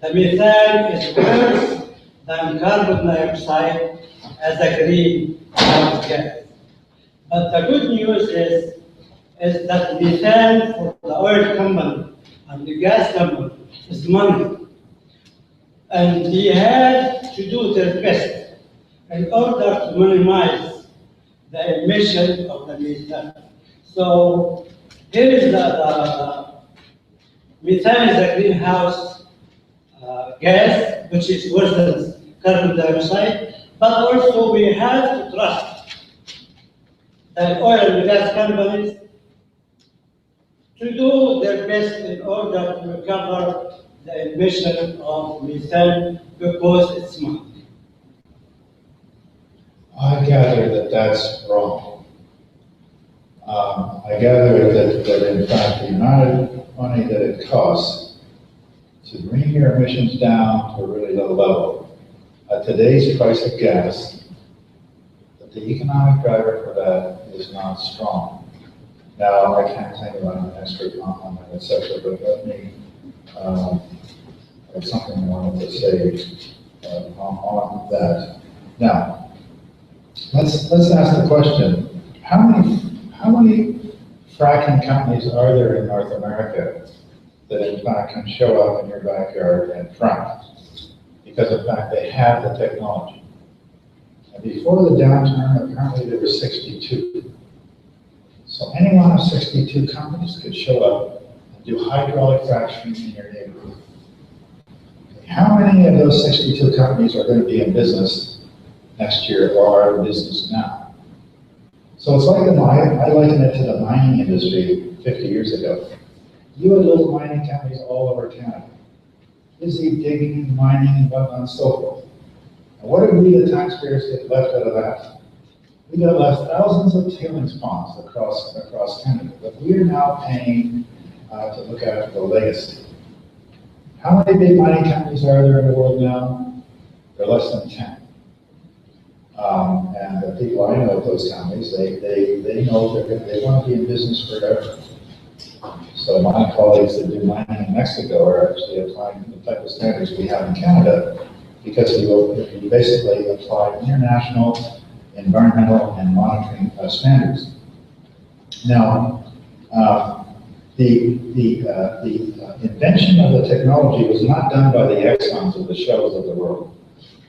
the methane is worse than carbon dioxide as a greenhouse gas. But the good news is that methane for the oil company and the gas company is money. And they have to do their best in order to minimize the emission of the methane. So here is the methane is a greenhouse gas, which is worse than carbon dioxide, but also we have to trust the oil and gas companies to do their best in order to recover the emission of methane because it's money. I gather that that's wrong. I gather that in fact the amount of money that it costs to bring your emissions down to a really low level at today's price of gas, that the economic driver for that is not strong. Now, I can't claim that I'm an expert on that, etc., but let me have something I wanted to say on that. Now, let's ask the question: how many fracking companies are there in North America that in fact can show up in your backyard and frack? Because in fact they have the technology. And before the downturn, apparently there were 62. So any one of 62 companies could show up and do hydraulic fracturing in your neighborhood. How many of those 62 companies are going to be in business next year or are in business now? So it's like I liken it to the mining industry 50 years ago. You had little mining companies all over Canada, busy digging, mining, and whatnot and so forth. And what did we, the taxpayers, get left out of that? We got left thousands of tailings ponds across Canada, but we are now paying to look after the legacy. How many big mining companies are there in the world now? There are less than 10. And the people I know of those companies, they know they want to be in business forever. So my colleagues that do mining in Mexico are actually applying the type of standards we have in Canada, because you basically apply international environmental and monitoring standards. Now, the invention of the technology was not done by the Exxons or the Shells of the world.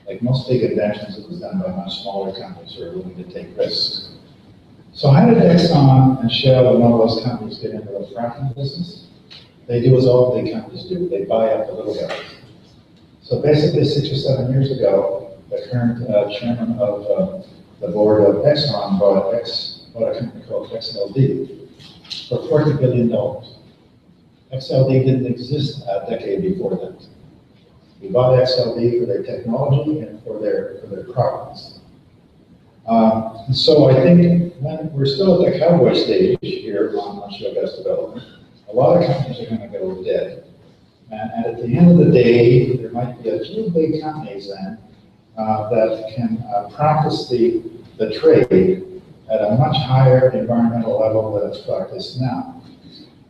Like most big inventions, it was done by much smaller companies who are willing to take risks. So how did Exxon and Shell and all those companies get into the fracking business? They do as all big companies do. They buy up the little guys. So basically 6 or 7 years ago, the current chairman of the board of Exxon bought a company called XLD for $40 billion. XLD didn't exist a decade before that. We bought XLD for their technology and for their profits. So I think when we're still at the cowboy stage here on shale gas development, a lot of companies are going to go dead. And at the end of the day, there might be a few big companies then that can practice the trade at a much higher environmental level than it's practiced now.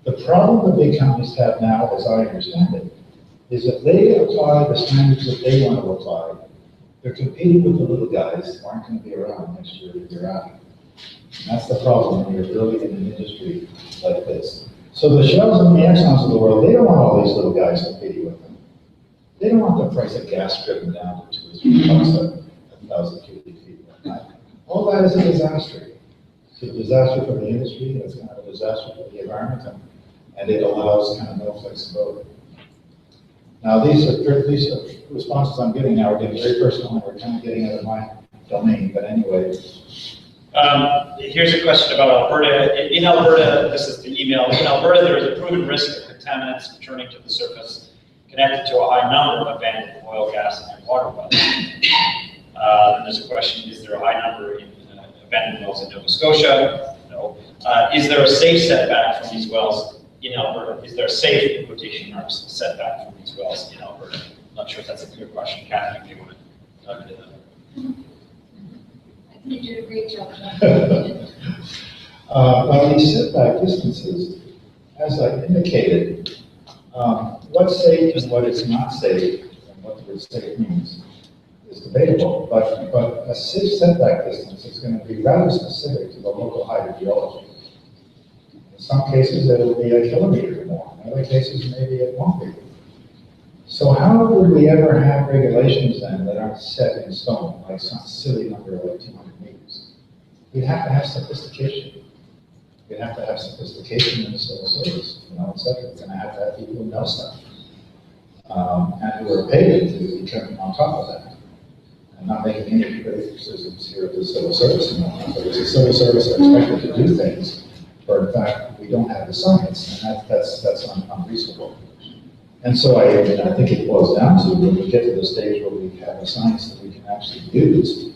The problem the big companies have now, as I understand it, is if they apply the standards that they want to apply, they're competing with the little guys who aren't going to be around next year or the year after. And that's the problem when you're building in an industry like this. So the Shells and the Exxons of the world, they don't want all these little guys competing with them. They don't want the price of gas driven down to 2 or 3 bucks a 1,000 cubic feet. All that is a disaster. It's a disaster for the industry, it's kind of a disaster for the environment, and it allows kind of no flexibility. Now, these are responses I'm getting now are getting very personal, and we're kind of getting out of my domain, but anyway. Here's a question about Alberta. In Alberta, this is the email. In Alberta, there is a proven risk of contaminants returning to the surface connected to a high number of abandoned oil, gas, and water wells. And there's a question, is there a high number in abandoned wells in Nova Scotia? No. Is there a safe setback from these wells in Alberta? Is there a safe, in quotation marks, setback from these wells in Alberta? I'm not sure if that's a clear question. Kathy, if you want to dive into that. You did a great job. Well, these setback distances, as I indicated, what's safe and what is not safe, and what the word safe means, is debatable. But a safe setback distance is going to be rather specific to the local hydrogeology. In some cases, it will be a kilometer or more. In other cases, maybe it won't be. So how would we ever have regulations then that aren't set in stone, like some silly number like 200 meters? We'd have to have sophistication. We'd have to have sophistication in the civil service, et cetera. We're going to have people who know stuff, and who are paid to be coming on top of that. I'm not making any criticisms here of the civil service, but as the civil service are expected to do things, but in fact, we don't have the science, and that's unreasonable. And so I think it boils down to when we get to the stage where we have a science that we can actually use,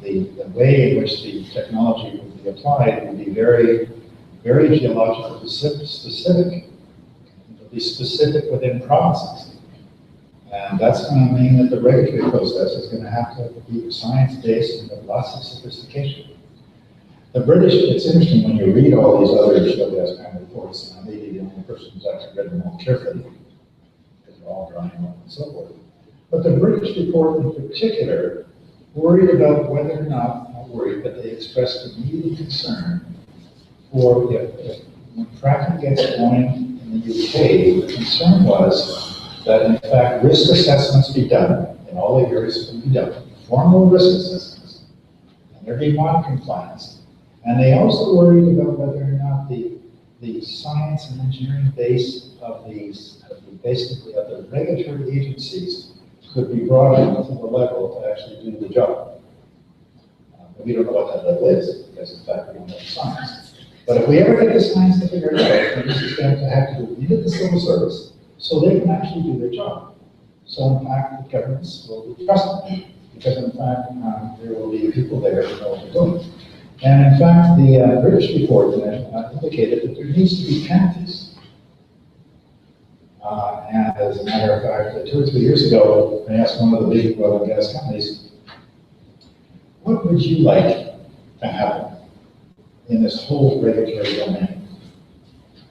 the way in which the technology would be applied would be very, very geologically specific. It will be specific within provinces. And that's going to mean that the regulatory process is going to have to be science-based and with lots of sophistication. The British, it's interesting when you read all these other shale gas kind of reports, and I may be the only person who's actually read them all carefully, because they're all drawing on and so forth. But the British report in particular worried about whether or not worried, but they expressed immediate concern for if when fracking gets going in the UK, the concern was that in fact risk assessments be done in all the areas that be done, formal risk assessments, and there be monitoring plans. And they also worried about whether or not the science and engineering base of basically of the regulatory agencies could be brought up to the level to actually do the job. But we don't know what that level is, because in fact we don't have science. But if we ever get the science to figure it out, then this is going to have to be into the civil service so they can actually do their job. So in fact, the governments will be trusted, because in fact there will be people there who know what they're doing. And in fact, the British report indicated that there needs to be penalties. And as a matter of fact, 2 or 3 years ago, I asked one of the big oil and gas companies, what would you like to happen in this whole regulatory domain?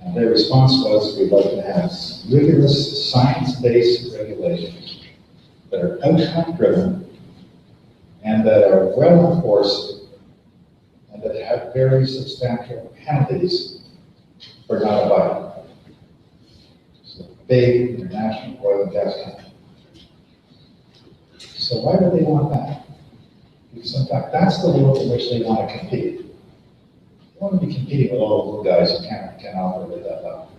And their response was, we'd like to have rigorous science-based regulations that are outcome-driven and that are well enforced and that have very substantial penalties for not abiding. So big international oil and gas company. So why do they want that? Because in fact, that's the world in which they want to compete. They want to be competing with all the little guys who can't operate at that level.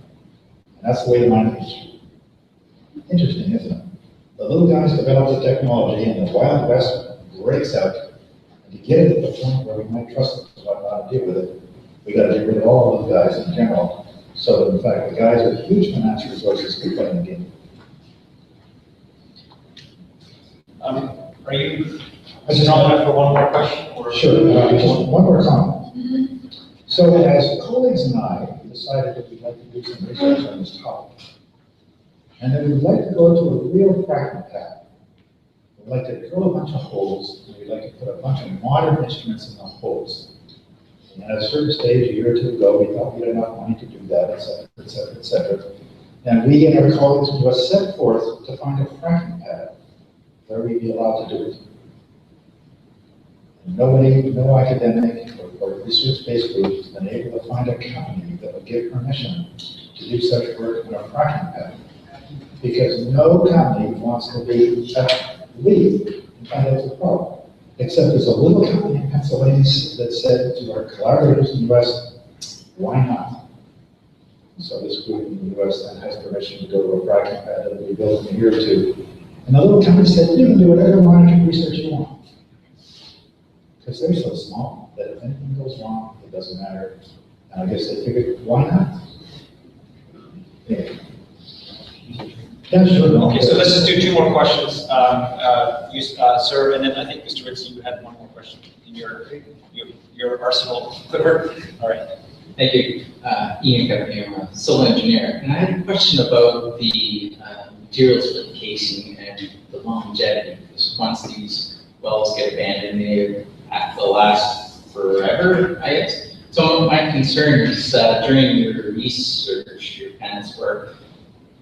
And that's the way the mining industry. Interesting, isn't it? The little guys develop the technology and the Wild West breaks out. To get it to the point where we might trust them to not deal with it, we got to get rid of all of those guys in general. So that in fact, the guys with huge financial resources can play in the game. Are you strong enough for one more question? Or? Sure, just one more comment. So as colleagues and I decided that we'd like to do some research on this topic, and then we'd like to go to a real fracking pad. We'd like to drill a bunch of holes, and we'd like to put a bunch of modern instruments in the holes. And at a certain stage, a year or two ago, we thought we had enough money to do that, et cetera, et cetera, et cetera. And we and our colleagues was set forth to find a fracking pad where we'd be allowed to do it. And nobody, no academic or research-based group has been able to find a company that would give permission to do such work on a fracking pad. Because no company wants to be a lead in finding the problem. Except there's a little company in Pennsylvania that said to our collaborators in the US, why not? So this group in the US then has permission to go to a fracking pad that will be built in a year or two. And the little company said, you can do whatever monitoring research you want. Because they're so small that if anything goes wrong, it doesn't matter. And I guess they figured, why not? Yeah. Yeah, sure. Okay, so let's just do two more questions, sir, and then I think Mr. Ritchie, you had one more question in your arsenal quiver. All right. Thank you. Ian Company, I'm a civil engineer, and I had a question about the materials for the casing and the longevity. Because once these wells get abandoned, they have to last forever, I guess. So my concern is during your research, your penance work,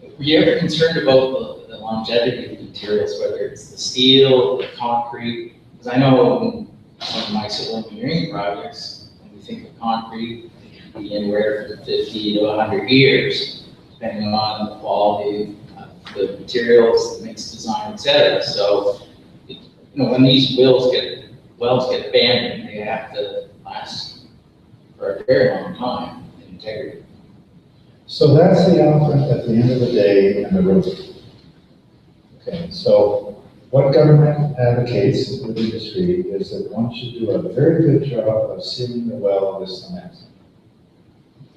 were you ever concerned about the longevity of the materials, whether it's the steel, the concrete? Because I know in some of my civil engineering projects, when we think of concrete, it could be anywhere from 50 to 100 years, depending on the quality of the materials, the mix design, etc. So, you know, when these wells get abandoned, they have to last for a very long time in integrity. So that's the elephant at the end of the day in the room. Okay, so what government advocates with industry is that one should do a very good job of sealing the well with cement.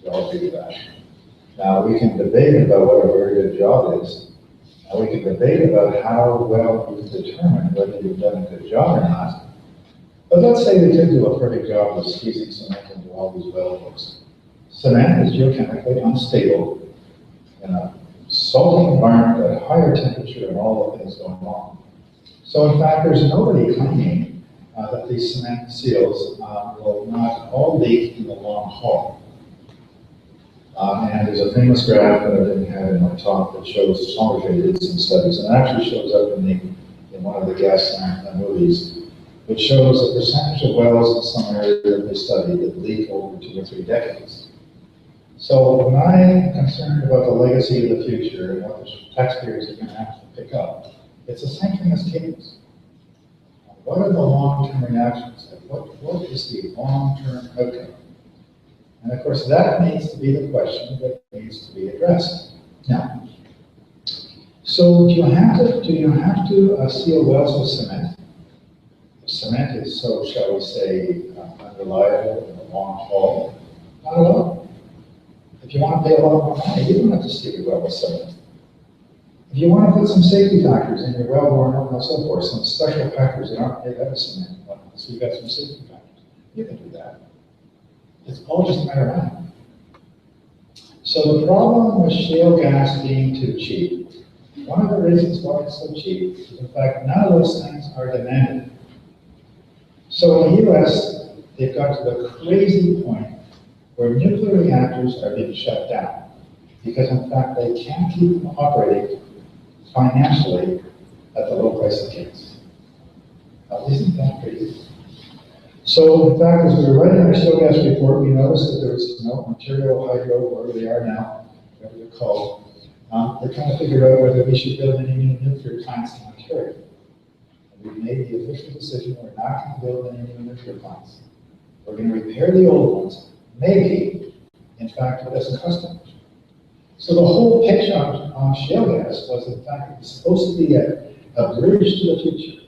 We all agree with that. Now we can debate about what a very good job is. Now we can debate about how well you can determine whether you've done a good job or not. But let's say we could do a perfect job of squeezing cement into all these well holes. Cement is geochemically unstable in a salty environment at a higher temperature and all the things going on. So in fact, there's nobody claiming that these cement seals will not all leak in the long haul. And there's a famous graph that I didn't have in my talk that shows Schlumberger did some studies, and it actually shows up in one of the gas lamp movies, which shows a percentage of wells in some area that they studied that leak over 2 or 3 decades. So when I'm concerned about the legacy of the future and what the taxpayers are going to have to pick up, it's the same thing as cables. What are the long-term reactions? What is the long-term outcome? And of course, that needs to be the question that needs to be addressed. Now, so do you have to seal wells with cement? If cement is so, shall we say, unreliable in the long haul, not at all. If you want to pay a lot more money, you don't have to seal your well with cement. If you want to put some safety factors in your well bore and so forth, some special factors that aren't made out of cement, so you've got some safety factors, you can do that. It's all just a matter of money. So the problem with shale gas being too cheap, one of the reasons why it's so cheap is in fact none of those things are demanded. So in the US, they've got to the crazy point where nuclear reactors are being shut down because in fact they can't keep them operating financially at the low price of gas. Now, isn't that crazy? So in fact, as we were writing our shale gas report, we noticed that there was Ontario Hydro, wherever they are now, whatever they're called, they're trying to figure out whether we should build any new nuclear plants in Ontario. And we've made the official decision we're not going to build any new nuclear plants. We're going to repair the old ones, maybe, in fact, with us customers. So the whole pitch on shale gas was, in fact, it was supposed to be a bridge to the future,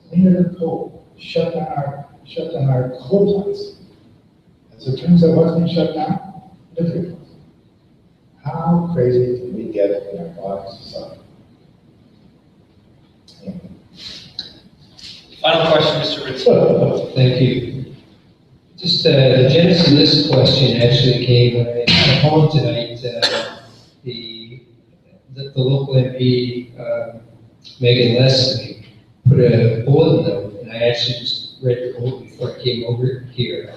cleaner than coal, shut down shut down our coal plants. As it turns out, what's being shut down? Nuclear plants. How crazy can we get in our modern society? Final question, Mr. Ritz. Thank you. Just the genesis of this question actually came when I at home tonight. The local MP, Megan Leslie, put a bulletin note, and I actually just read the bulletin before I came over here.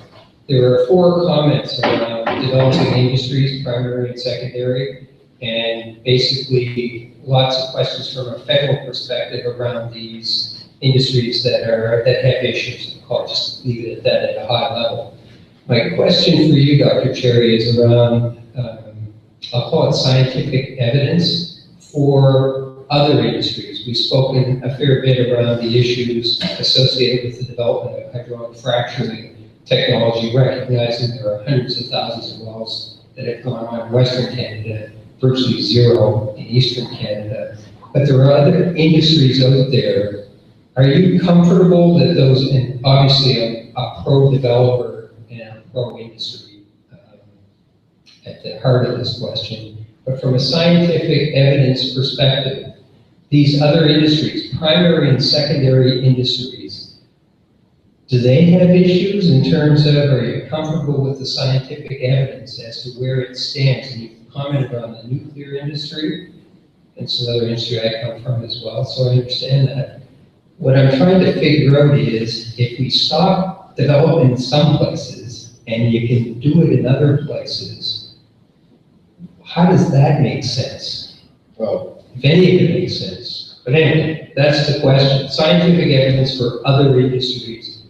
There are 4 comments around developing industries, primary and secondary, and basically lots of questions from a federal perspective around these industries that have issues. I'll just leave it at that at a high level. My question for you, Dr. Cherry, is around, I'll call it scientific evidence for other industries. We've spoken a fair bit around the issues associated with the development of hydraulic fracturing technology, recognizing there are hundreds of thousands of wells that have gone on in Western Canada, virtually 0 in Eastern Canada. But there are other industries out there. Are you comfortable that those, and obviously a pro-developer and a pro-industry at the heart of this question, but from a scientific evidence perspective, these other industries, primary and secondary industries, do they have issues in terms of, are you comfortable with the scientific evidence as to where it stands? And you've commented on the nuclear industry, and it's another industry I come from as well, so I understand that. What I'm trying to figure out is, if we stop developing in some places, and you can do it in other places, how does that make sense? Well, If any of it makes sense. But anyway, that's the question. Scientific evidence for other industries,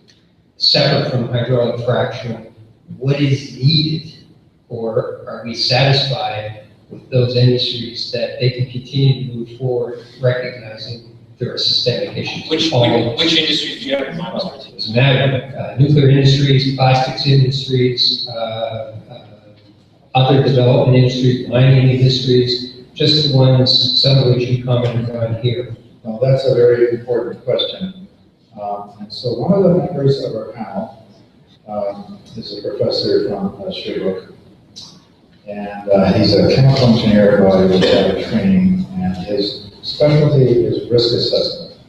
separate from hydraulic fracturing, what is needed? Or are we satisfied with those industries that they can continue to move forward, recognizing there are systemic issues? Which industries do you have in mind, Mr. Ritz? Doesn't matter. Nuclear industries, plastics industries, other development industries, mining industries, just the ones, some of which you commented on here. well, that's a very important question. And so one of the members of our panel is a professor from Sherbrooke. And he's a chemical engineer by training, and his specialty is risk assessment.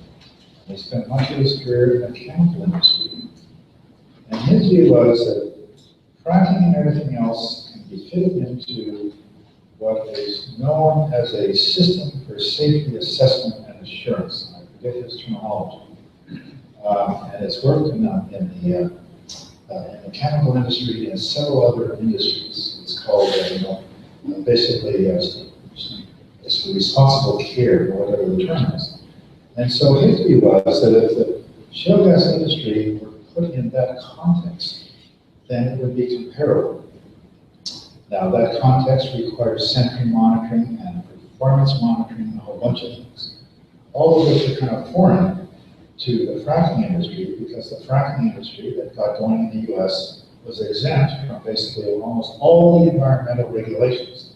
He spent much of his career in the chemical industry. And his view was that fracking and everything else can be fitted into what is known as a system for safety assessment and assurance. I forget his terminology. And it's worked in the chemical industry and several other industries. It's called, basically, it's responsible care, or whatever the term is. And so his view was that if the shale gas industry were put in that context, then it would be comparable. Now, that context requires sentry monitoring and performance monitoring and a whole bunch of things, all of which are kind of foreign to the fracking industry, because the fracking industry that got going in the US was exempt from basically almost all the environmental regulations.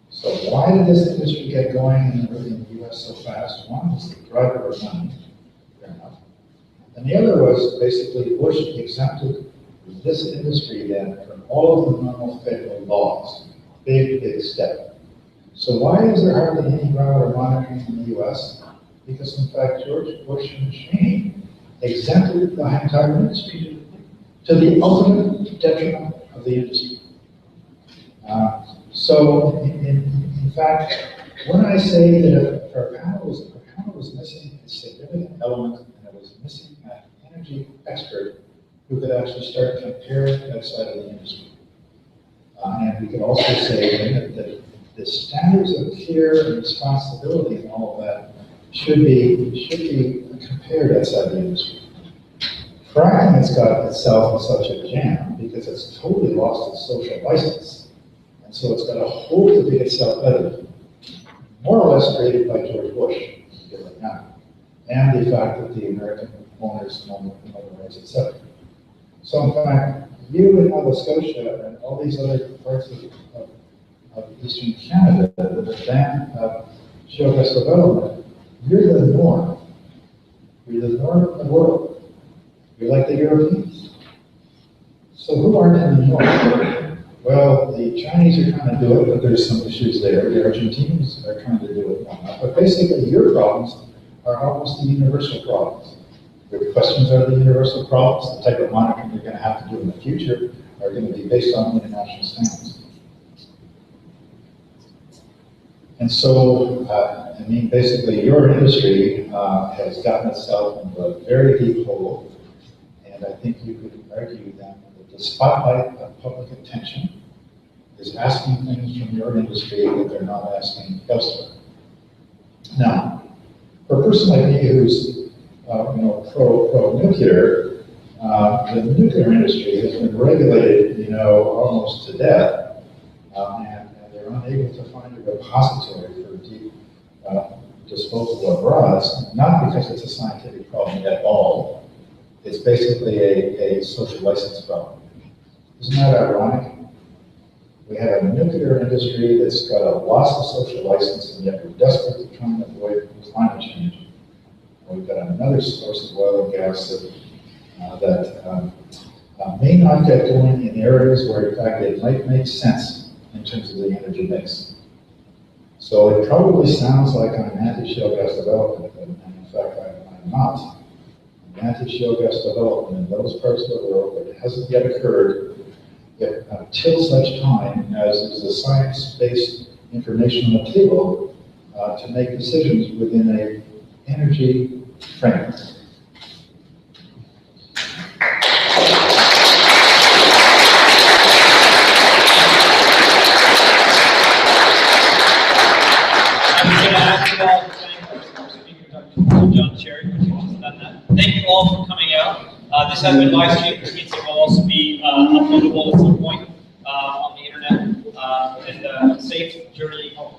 So why did this industry get going in the US so fast? One was the driver of money, fair enough. And the other was basically Bush exempted this industry then from all of the normal federal laws. Big, big step. So why is there hardly any groundwater monitoring in the US? Because in fact, George Bush and Cheney exempted the entire industry to the ultimate detriment of the industry. So in fact, when I say that our panel was missing a significant element, and it was missing an energy expert who could actually start comparing outside of the industry. And we could also say that the standards of care and responsibility and all of that should be compared outside the industry. Fracking has got itself in such a jam because it's totally lost its social license. And so it's got a hope to be itself better, more or less created by George Bush, right now, and the fact that the American owners own the rights, etc. So in fact, you in Nova Scotia and all these other parts of Eastern Canada that have banned shale gas development, you're the norm. You're the norm of the world. You're like the Europeans. So who aren't in the north? Well, the Chinese are trying to do it, but there's some issues there. The Argentinians are trying to do it. But basically, your problems are almost the universal problems. Your questions are the universal problems. The type of monitoring you're going to have to do in the future are going to be based on international standards. And so, I mean, basically, your industry has gotten itself into a very deep hole. And I think you could argue that the spotlight of public attention is asking things from your industry that they're not asking elsewhere. Now, for a person like me who's pro-nuclear, the nuclear industry has been regulated, almost to death, and they're unable to find a repository for deep disposal of rods, not because it's a scientific problem at all. It's basically a social license problem. Isn't that ironic? We have a nuclear industry that's got a loss of social license, and yet we're desperate to try and avoid climate change. We've got another source of oil and gas that may not get going in areas where, in fact, it might make sense in terms of the energy mix. So it probably sounds like I'm anti-shale gas development, and in fact, I'm not. I'm anti-shale gas development in those parts of the world that hasn't yet occurred until such time as there's a science-based information on the table to make decisions within an energy framework. Thank you all for coming out. This has been live streamed. This meeting will also be uploadable at some point on the internet. And safe journey home.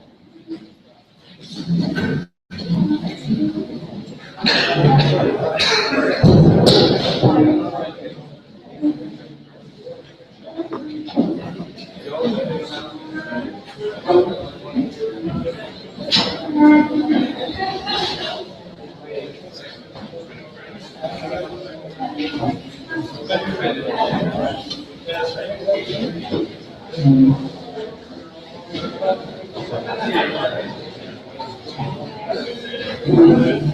Thank you.